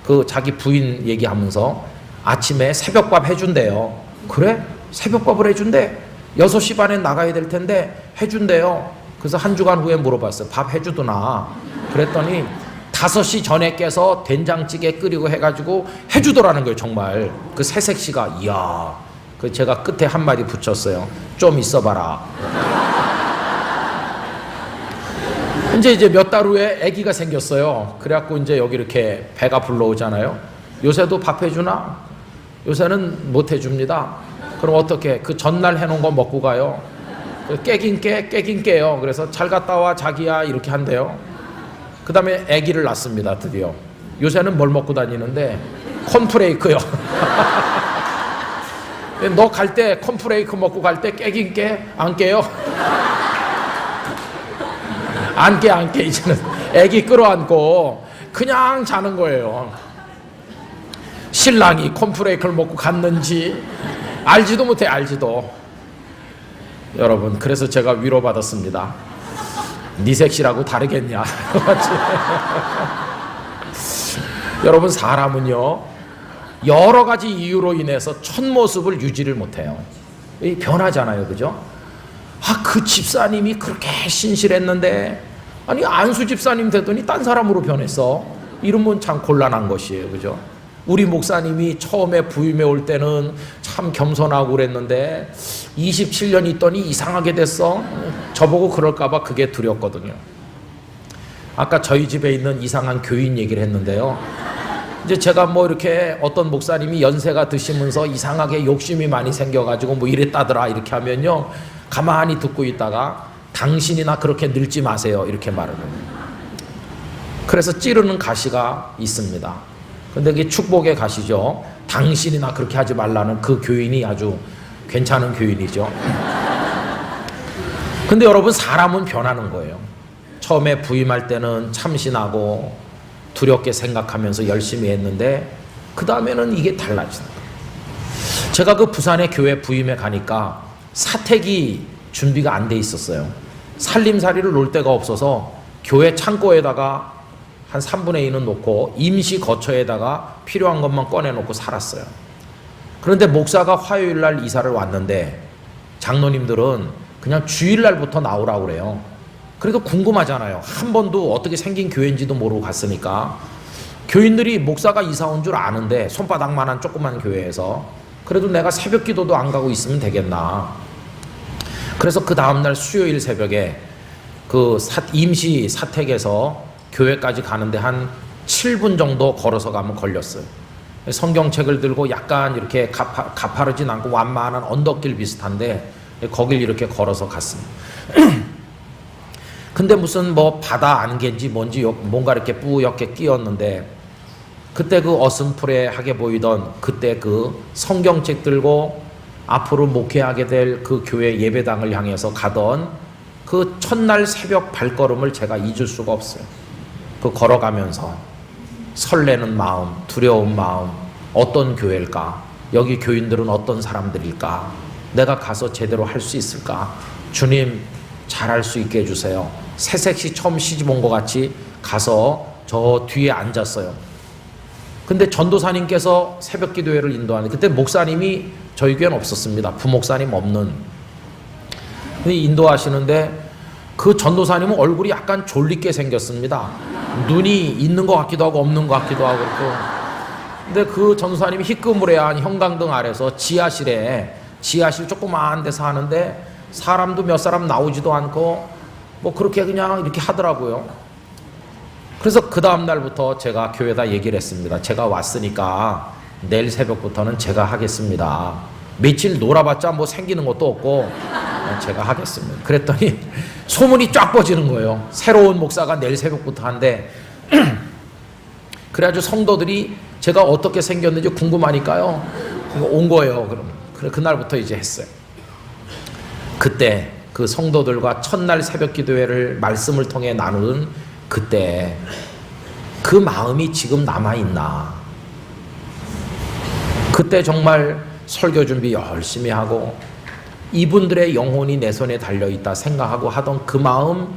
S1: 그 자기 부인 얘기하면서 아침에 새벽밥 해준대요. 그래? 새벽밥을 해준대? 6시 반에 나가야 될 텐데 해준대요. 그래서 한 주간 후에 물어봤어요. 밥 해주더나? 그랬더니 5시 전에 깨서 된장찌개 끓이고 해가지고 해주더라는 거예요. 정말 그 새색시가. 이야, 그 제가 끝에 한마디 붙였어요. 좀 있어봐라. 이제 몇 달 후에 아기가 생겼어요. 그래갖고 이제 여기 이렇게 배가 불러오잖아요. 요새도 밥 해주나? 요새는 못 해줍니다. 그럼 어떻게? 그 전날 해놓은 거 먹고 가요. 깨긴 깨요. 그래서 잘 갔다 와 자기야 이렇게 한대요. 그 다음에 아기를 낳습니다. 드디어. 요새는 뭘 먹고 다니는데 콘프레이크요. 너 갈 때 콘프레이크 먹고 갈 때 깨긴 깨? 안 깨요? 안 깨 이제는 아기 끌어안고 그냥 자는 거예요. 신랑이 콘프레이크를 먹고 갔는지 알지도 못해. 알지도. 여러분 그래서 제가 위로받았습니다. 네 색시라고 다르겠냐. 여러분 사람은요 여러 가지 이유로 인해서 첫 모습을 유지를 못해요. 변하잖아요. 그죠? 그 집사님이 그렇게 신실했는데 아니 안수 집사님 되더니 딴 사람으로 변했어. 이러면 참 곤란한 것이에요. 그죠? 우리 목사님이 처음에 부임해 올 때는 참 겸손하고 그랬는데 27년 있더니 이상하게 됐어. 저보고 그럴까봐 그게 두렵거든요. 아까 저희 집에 있는 이상한 교인 얘기를 했는데요. 이제 제가 뭐 이렇게 어떤 목사님이 연세가 드시면서 이상하게 욕심이 많이 생겨가지고 뭐 이랬다더라 이렇게 하면요. 가만히 듣고 있다가 당신이나 그렇게 늙지 마세요 이렇게 말을 해요. 그래서 찌르는 가시가 있습니다. 근데 그게 축복의 가시죠. 당신이나 그렇게 하지 말라는 그 교인이 아주 괜찮은 교인이죠. 근데 여러분 사람은 변하는 거예요. 처음에 부임할 때는 참신하고 두렵게 생각하면서 열심히 했는데 그 다음에는 이게 달라지는 거예요. 제가 그 부산의 교회 부임에 가니까 사택이 준비가 안 돼 있었어요. 살림살이를 놓을 데가 없어서 교회 창고에다가 한 3분의 2는 놓고 임시 거처에다가 필요한 것만 꺼내놓고 살았어요. 그런데 목사가 화요일날 이사를 왔는데 장로님들은 그냥 주일날부터 나오라고 그래요. 그래도 궁금하잖아요. 한 번도 어떻게 생긴 교회인지도 모르고 갔으니까. 교인들이 목사가 이사 온 줄 아는데 손바닥만한 조그만 교회에서 그래도 내가 새벽 기도도 안 가고 있으면 되겠나. 그래서 그 다음날 수요일 새벽에 그 임시 사택에서 교회까지 가는데 한 7분 정도 걸어서 가면 걸렸어요. 성경책을 들고 약간 이렇게 가파르진 않고 완만한 언덕길 비슷한데 거길 이렇게 걸어서 갔습니다. 근데 무슨 뭐 바다 안개인지 뭔지 뭔가 이렇게 뿌옇게 끼었는데 그때 그 어슴푸레하게 보이던 그때 그 성경책 들고 앞으로 목회하게 될 그 교회 예배당을 향해서 가던 그 첫날 새벽 발걸음을 제가 잊을 수가 없어요. 그 걸어가면서 설레는 마음, 두려운 마음, 어떤 교회일까? 여기 교인들은 어떤 사람들일까? 내가 가서 제대로 할 수 있을까? 주님 잘할 수 있게 해주세요. 새색시 처음 시집 온 것 같이 가서 저 뒤에 앉았어요. 근데 전도사님께서 새벽 기도회를 인도하는데 그때 목사님이 저희 교회는 없었습니다. 부목사님 없는. 근데 인도하시는데 그 전도사님은 얼굴이 약간 졸리게 생겼습니다. 눈이 있는 것 같기도 하고 없는 것 같기도 하고 그렇고. 근데 그 전도사님이 희끄무레한 형광등 아래서 지하실 조그마한 데서 하는데 사람도 몇 사람 나오지도 않고 뭐 그렇게 그냥 이렇게 하더라고요. 그래서 그 다음 날부터 제가 교회에다 얘기를 했습니다. 제가 왔으니까 내일 새벽부터는 제가 하겠습니다. 며칠 놀아봤자 뭐 생기는 것도 없고 제가 하겠습니다. 그랬더니 소문이 쫙 퍼지는 거예요. 새로운 목사가 내일 새벽부터 한대. 그래가지고 성도들이 제가 어떻게 생겼는지 궁금하니까요. 온 거예요. 그럼 그날부터 이제 했어요. 그때 그 성도들과 첫날 새벽 기도회를 말씀을 통해 나누는 그때 그 마음이 지금 남아있나? 그때 정말 설교 준비 열심히 하고 이분들의 영혼이 내 손에 달려있다 생각하고 하던 그 마음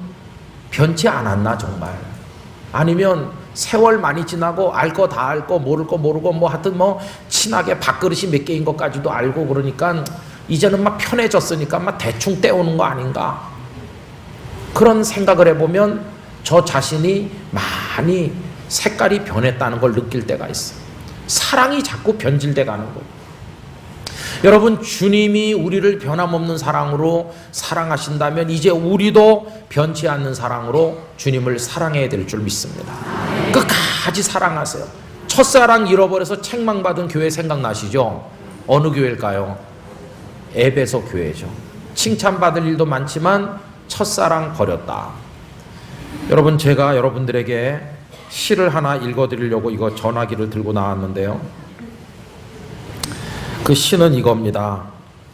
S1: 변치 않았나 정말? 아니면 세월 많이 지나고 알 거 다 알고 모를 거 모르고 뭐 하여튼 뭐 친하게 밥그릇이 몇 개인 것까지도 알고 그러니까 이제는 막 편해졌으니까 막 대충 때우는 거 아닌가? 그런 생각을 해보면 저 자신이 많이 색깔이 변했다는 걸 느낄 때가 있어요. 사랑이 자꾸 변질돼 가는 거예요. 여러분, 주님이 우리를 변함없는 사랑으로 사랑하신다면 이제 우리도 변치 않는 사랑으로 주님을 사랑해야 될 줄 믿습니다. 끝까지 사랑하세요. 첫사랑 잃어버려서 책망받은 교회 생각나시죠? 어느 교회일까요? 에베소 교회죠. 칭찬받을 일도 많지만 첫사랑 버렸다. 여러분, 제가 여러분들에게 시를 하나 읽어드리려고 이거 전화기를 들고 나왔는데요. 그 시는 이겁니다.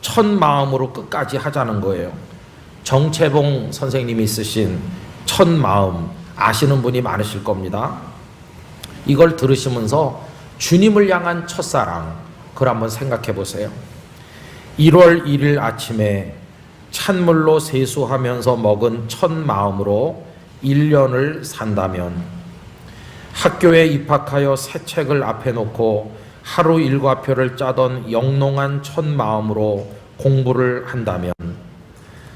S1: 첫 마음으로 끝까지 하자는 거예요. 정채봉 선생님이 쓰신 첫 마음, 아시는 분이 많으실 겁니다. 이걸 들으시면서 주님을 향한 첫사랑, 그걸 한번 생각해 보세요. 1월 1일 아침에 찬물로 세수하면서 먹은 첫 마음으로 1년을 산다면, 학교에 입학하여 새 책을 앞에 놓고 하루 일과표를 짜던 영롱한 첫 마음으로 공부를 한다면,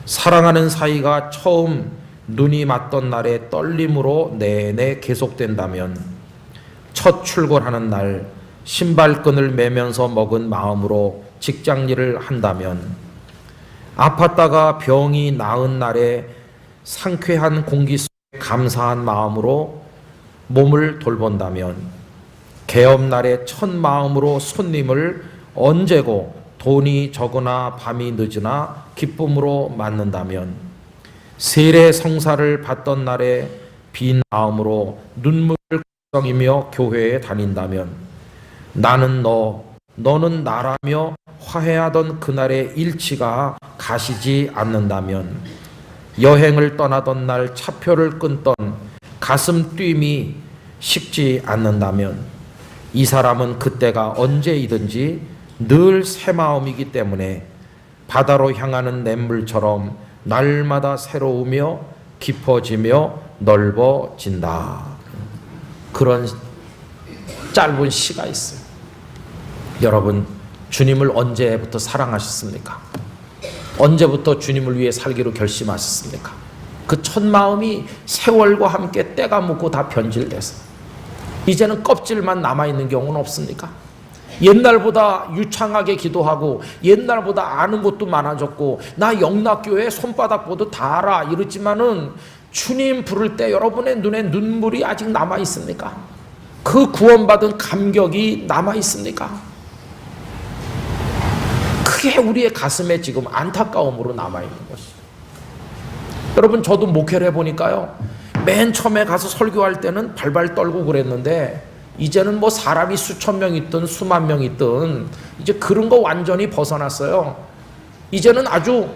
S1: 사랑하는 사이가 처음 눈이 맞던 날의 떨림으로 내내 계속된다면, 첫 출근하는 날 신발끈을 매면서 먹은 마음으로 직장일을 한다면, 아팠다가 병이 나은 날에 상쾌한 공기 속에 감사한 마음으로 몸을 돌본다면, 개업날의 첫 마음으로 손님을 언제고 돈이 적으나 밤이 늦으나 기쁨으로 맞는다면, 세례 성사를 받던 날에 빈 마음으로 눈물을 걱정이며 교회에 다닌다면, 나는 너, 너는 나라며 화해하던 그날의 일치가 가시지 않는다면, 여행을 떠나던 날 차표를 끊던 가슴 뛰임이 식지 않는다면, 이 사람은 그때가 언제이든지 늘 새 마음이기 때문에 바다로 향하는 냇물처럼 날마다 새로우며 깊어지며 넓어진다. 그런 짧은 시가 있어요. 여러분, 주님을 언제부터 사랑하셨습니까? 언제부터 주님을 위해 살기로 결심하셨습니까? 그 첫 마음이 세월과 함께 때가 묻고 다 변질돼서 이제는 껍질만 남아있는 경우는 없습니까? 옛날보다 유창하게 기도하고 옛날보다 아는 것도 많아졌고 나 영락교회 손바닥 보도 다 알아 이러지만은 주님 부를 때 여러분의 눈에 눈물이 아직 남아있습니까? 그 구원받은 감격이 남아있습니까? 그게 우리의 가슴에 지금 안타까움으로 남아있는 것이죠. 여러분, 저도 목회를 해보니까요, 맨 처음에 가서 설교할 때는 발발 떨고 그랬는데 이제는 뭐 사람이 수천 명 있든 수만 명 있든 이제 그런 거 완전히 벗어났어요. 이제는 아주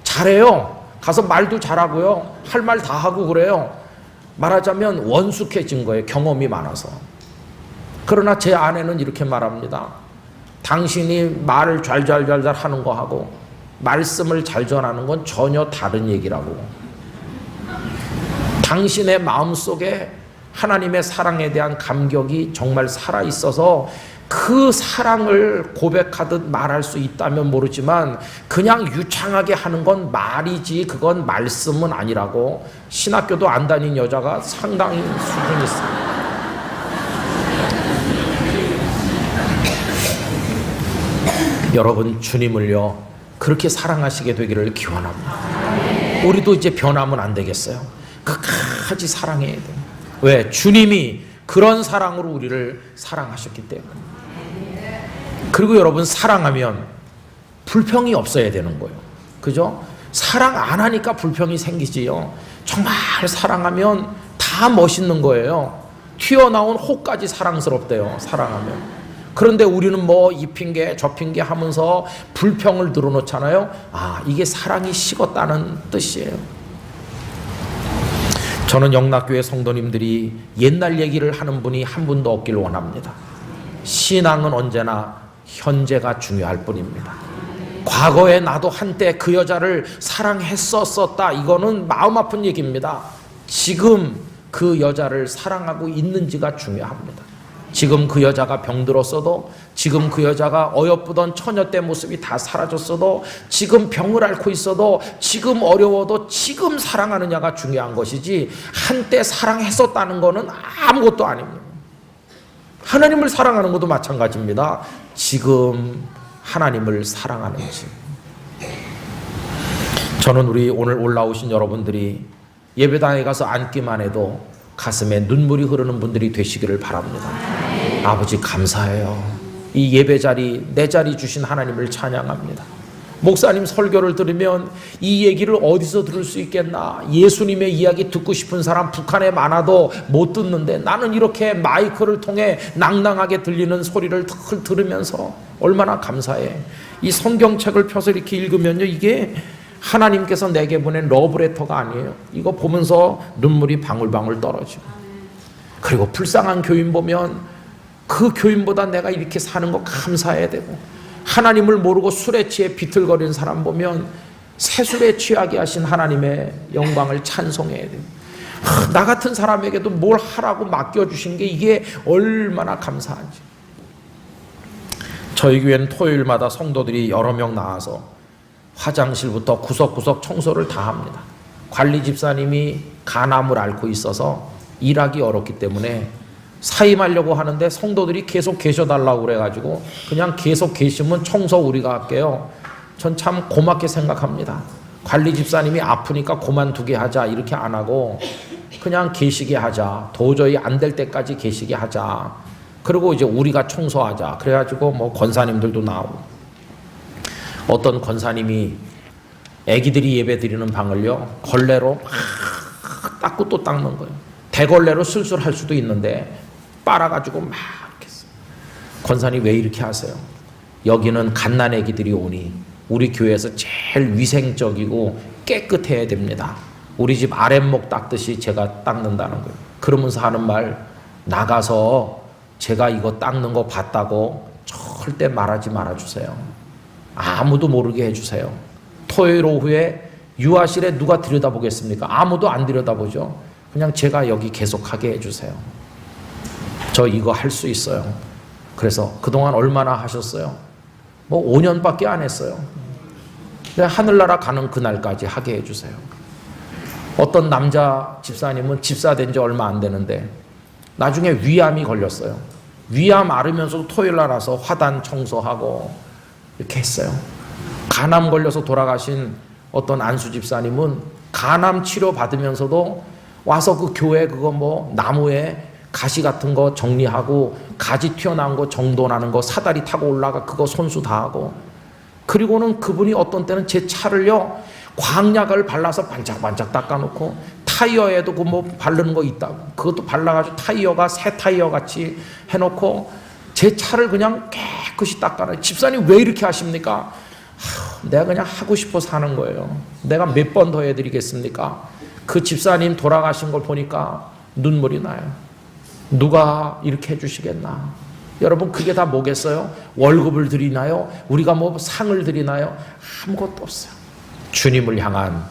S1: 잘해요. 가서 말도 잘하고요. 할 말 다 하고 그래요. 말하자면 원숙해진 거예요. 경험이 많아서. 그러나 제 아내는 이렇게 말합니다. 당신이 말을 잘잘잘잘 하는 거하고 말씀을 잘 전하는 건 전혀 다른 얘기라고. 당신의 마음속에 하나님의 사랑에 대한 감격이 정말 살아있어서 그 사랑을 고백하듯 말할 수 있다면 모르지만 그냥 유창하게 하는 건 말이지 그건 말씀은 아니라고. 신학교도 안 다닌 여자가 상당히 수준이 있습니다. 여러분, 주님을요 그렇게 사랑하시게 되기를 기원합니다. 우리도 이제 변하면 안 되겠어요? 끝까지 사랑해야 돼요. 왜? 주님이 그런 사랑으로 우리를 사랑하셨기 때문에. 그리고 여러분, 사랑하면 불평이 없어야 되는 거예요. 그죠? 사랑 안 하니까 불평이 생기지요. 정말 사랑하면 다 멋있는 거예요. 튀어나온 호까지 사랑스럽대요. 사랑하면. 그런데 우리는 뭐 이 핑계 저 핑계 하면서 불평을 늘어놓잖아요. 이게 사랑이 식었다는 뜻이에요. 저는 영락교회 성도님들이 옛날 얘기를 하는 분이 한 분도 없길 원합니다. 신앙은 언제나 현재가 중요할 뿐입니다. 과거에 나도 한때 그 여자를 사랑했었다, 이거는 마음 아픈 얘기입니다. 지금 그 여자를 사랑하고 있는지가 중요합니다. 지금 그 여자가 병들었어도, 지금 그 여자가 어여쁘던 처녀 때 모습이 다 사라졌어도, 지금 병을 앓고 있어도, 지금 어려워도 지금 사랑하느냐가 중요한 것이지, 한때 사랑했었다는 것은 아무것도 아닙니다. 하나님을 사랑하는 것도 마찬가지입니다. 지금 하나님을 사랑하는지. 저는 우리 오늘 올라오신 여러분들이 예배당에 가서 앉기만 해도 가슴에 눈물이 흐르는 분들이 되시기를 바랍니다. 아버지 감사해요. 이 예배 자리, 내 자리 주신 하나님을 찬양합니다. 목사님 설교를 들으면 이 얘기를 어디서 들을 수 있겠나, 예수님의 이야기 듣고 싶은 사람 북한에 많아도 못 듣는데 나는 이렇게 마이크를 통해 낭낭하게 들리는 소리를 들으면서 얼마나 감사해. 이 성경책을 펴서 이렇게 읽으면요, 이게 하나님께서 내게 보낸 러브레터가 아니에요. 이거 보면서 눈물이 방울방울 떨어지고, 그리고 불쌍한 교인 보면 그 교인보다 내가 이렇게 사는 거 감사해야 되고, 하나님을 모르고 술에 취해 비틀거리는 사람 보면 새술에 취하게 하신 하나님의 영광을 찬송해야 돼요. 나 같은 사람에게도 뭘 하라고 맡겨주신 게 이게 얼마나 감사한지. 저희 교회는 토요일마다 성도들이 여러 명 나와서 화장실부터 구석구석 청소를 다 합니다. 관리 집사님이 간암을 앓고 있어서 일하기 어렵기 때문에 사임하려고 하는데 성도들이 계속 계셔달라고 그래가지고 그냥 계속 계시면 청소 우리가 할게요. 전 참 고맙게 생각합니다. 관리 집사님이 아프니까 그만두게 하자 이렇게 안 하고 그냥 계시게 하자. 도저히 안 될 때까지 계시게 하자. 그리고 이제 우리가 청소하자. 그래가지고 뭐 권사님들도 나오고, 어떤 권사님이 애기들이 예배 드리는 방을요 걸레로 막 닦고 또 닦는 거예요. 대걸레로 술술 할 수도 있는데 빨아가지고 막 이렇게 했어요. 권사님 왜 이렇게 하세요? 여기는 갓난 애기들이 오니 우리 교회에서 제일 위생적이고 깨끗해야 됩니다. 우리 집 아랫목 닦듯이 제가 닦는다는 거예요. 그러면서 하는 말, 나가서 제가 이거 닦는 거 봤다고 절대 말하지 말아주세요. 아무도 모르게 해주세요. 토요일 오후에 유아실에 누가 들여다보겠습니까? 아무도 안 들여다보죠. 그냥 제가 여기 계속하게 해주세요. 저 이거 할 수 있어요. 그래서 그동안 얼마나 하셨어요? 뭐 5년밖에 안 했어요. 근데 하늘나라 가는 그날까지 하게 해주세요. 어떤 남자 집사님은 집사 된 지 얼마 안 되는데 나중에 위암이 걸렸어요. 위암 앓으면서도 토요일 날 와서 화단 청소하고 이렇게 했어요. 간암 걸려서 돌아가신 어떤 안수 집사님은 간암 치료 받으면서도 와서 그 교회 그거 뭐 나무에 가시 같은 거 정리하고 가지 튀어나온 거 정돈하는 거 사다리 타고 올라가 그거 손수 다 하고, 그리고는 그분이 어떤 때는 제 차를요 광약을 발라서 반짝반짝 닦아놓고 타이어에도 그 뭐 바르는 거 있다고 그것도 발라가지고 타이어가 새 타이어 같이 해놓고 제 차를 그냥 깨끗이 닦아놔요. 집사님 왜 이렇게 하십니까? 내가 그냥 하고 싶어서 하는 거예요. 내가 몇 번 더 해드리겠습니까? 그 집사님 돌아가신 걸 보니까 눈물이 나요. 누가 이렇게 해주시겠나? 여러분 그게 다 뭐겠어요? 월급을 드리나요? 우리가 뭐 상을 드리나요? 아무것도 없어요. 주님을 향한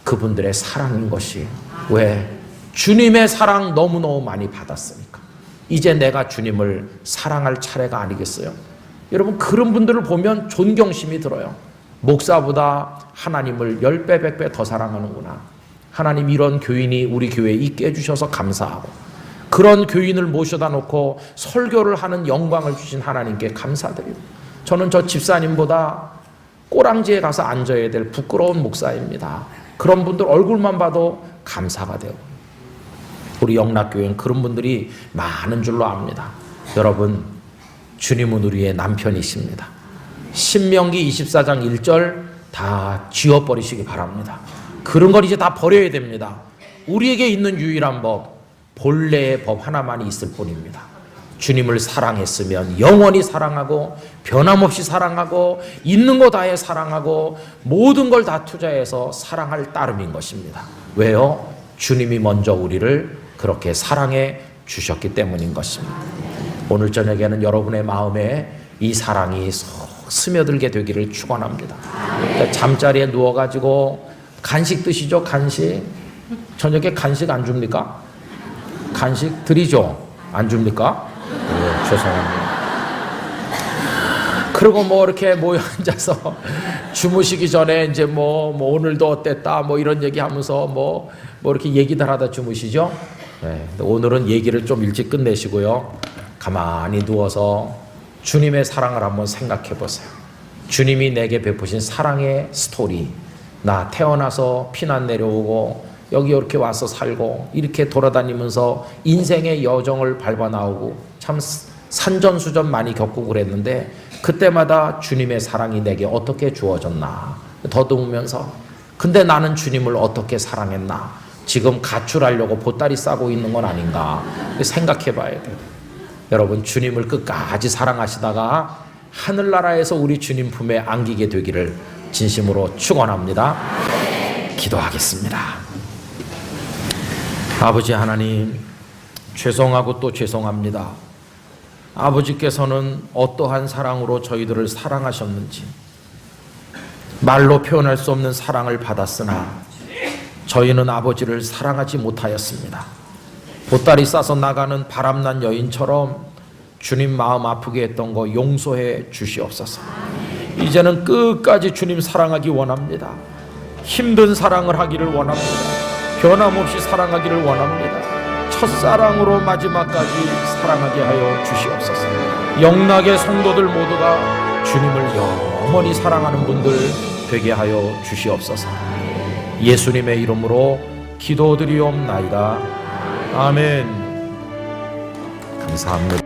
S1: 그분들의 사랑인 것이, 왜? 주님의 사랑 너무너무 많이 받았으니까 이제 내가 주님을 사랑할 차례가 아니겠어요? 여러분 그런 분들을 보면 존경심이 들어요. 목사보다 하나님을 10배 100배 더 사랑하는구나. 하나님 이런 교인이 우리 교회에 있게 해주셔서 감사하고, 그런 교인을 모셔다 놓고 설교를 하는 영광을 주신 하나님께 감사드리고, 저는 저 집사님보다 꼬랑지에 가서 앉아야 될 부끄러운 목사입니다. 그런 분들 얼굴만 봐도 감사가 되고, 우리 영락교회는 그런 분들이 많은 줄로 압니다. 여러분 주님은 우리의 남편이십니다. 신명기 24장 1절 다 지워버리시기 바랍니다. 그런 걸 이제 다 버려야 됩니다. 우리에게 있는 유일한 법, 본래의 법 하나만이 있을 뿐입니다. 주님을 사랑했으면 영원히 사랑하고 변함없이 사랑하고 있는 거 다해 사랑하고 모든 걸 다 투자해서 사랑할 따름인 것입니다. 왜요? 주님이 먼저 우리를 그렇게 사랑해 주셨기 때문인 것입니다. 오늘 저녁에는 여러분의 마음에 이 사랑이 쏙 스며들게 되기를 축원합니다. 그러니까 잠자리에 누워가지고 간식 드시죠? 간식. 저녁에 간식 안 줍니까? 간식 드리죠? 안 줍니까? 네, 죄송합니다. 그리고 뭐 이렇게 모여 앉아서 주무시기 전에 이제 뭐 오늘도 어땠다 뭐 이런 얘기하면서 뭐 이렇게 얘기들 하다 주무시죠? 네, 오늘은 얘기를 좀 일찍 끝내시고요. 가만히 누워서 주님의 사랑을 한번 생각해 보세요. 주님이 내게 베푸신 사랑의 스토리. 나 태어나서 피난 내려오고 여기 이렇게 와서 살고 이렇게 돌아다니면서 인생의 여정을 밟아 나오고 참 산전수전 많이 겪고 그랬는데 그때마다 주님의 사랑이 내게 어떻게 주어졌나 더듬으면서 근데 나는 주님을 어떻게 사랑했나 지금 가출하려고 보따리 싸고 있는 건 아닌가 생각해 봐야 돼요. 여러분 주님을 끝까지 사랑하시다가 하늘나라에서 우리 주님 품에 안기게 되기를 진심으로 축원합니다. 기도하겠습니다. 아버지 하나님, 죄송하고 또 죄송합니다. 아버지께서는 어떠한 사랑으로 저희들을 사랑하셨는지 말로 표현할 수 없는 사랑을 받았으나 저희는 아버지를 사랑하지 못하였습니다. 보따리 싸서 나가는 바람난 여인처럼 주님 마음 아프게 했던 거 용서해 주시옵소서. 이제는 끝까지 주님 사랑하기 원합니다. 힘든 사랑을 하기를 원합니다. 변함없이 사랑하기를 원합니다. 첫사랑으로 마지막까지 사랑하게 하여 주시옵소서. 영락의 성도들 모두가 주님을 영원히 사랑하는 분들 되게 하여 주시옵소서. 예수님의 이름으로 기도드리옵나이다. 아멘. 감사합니다.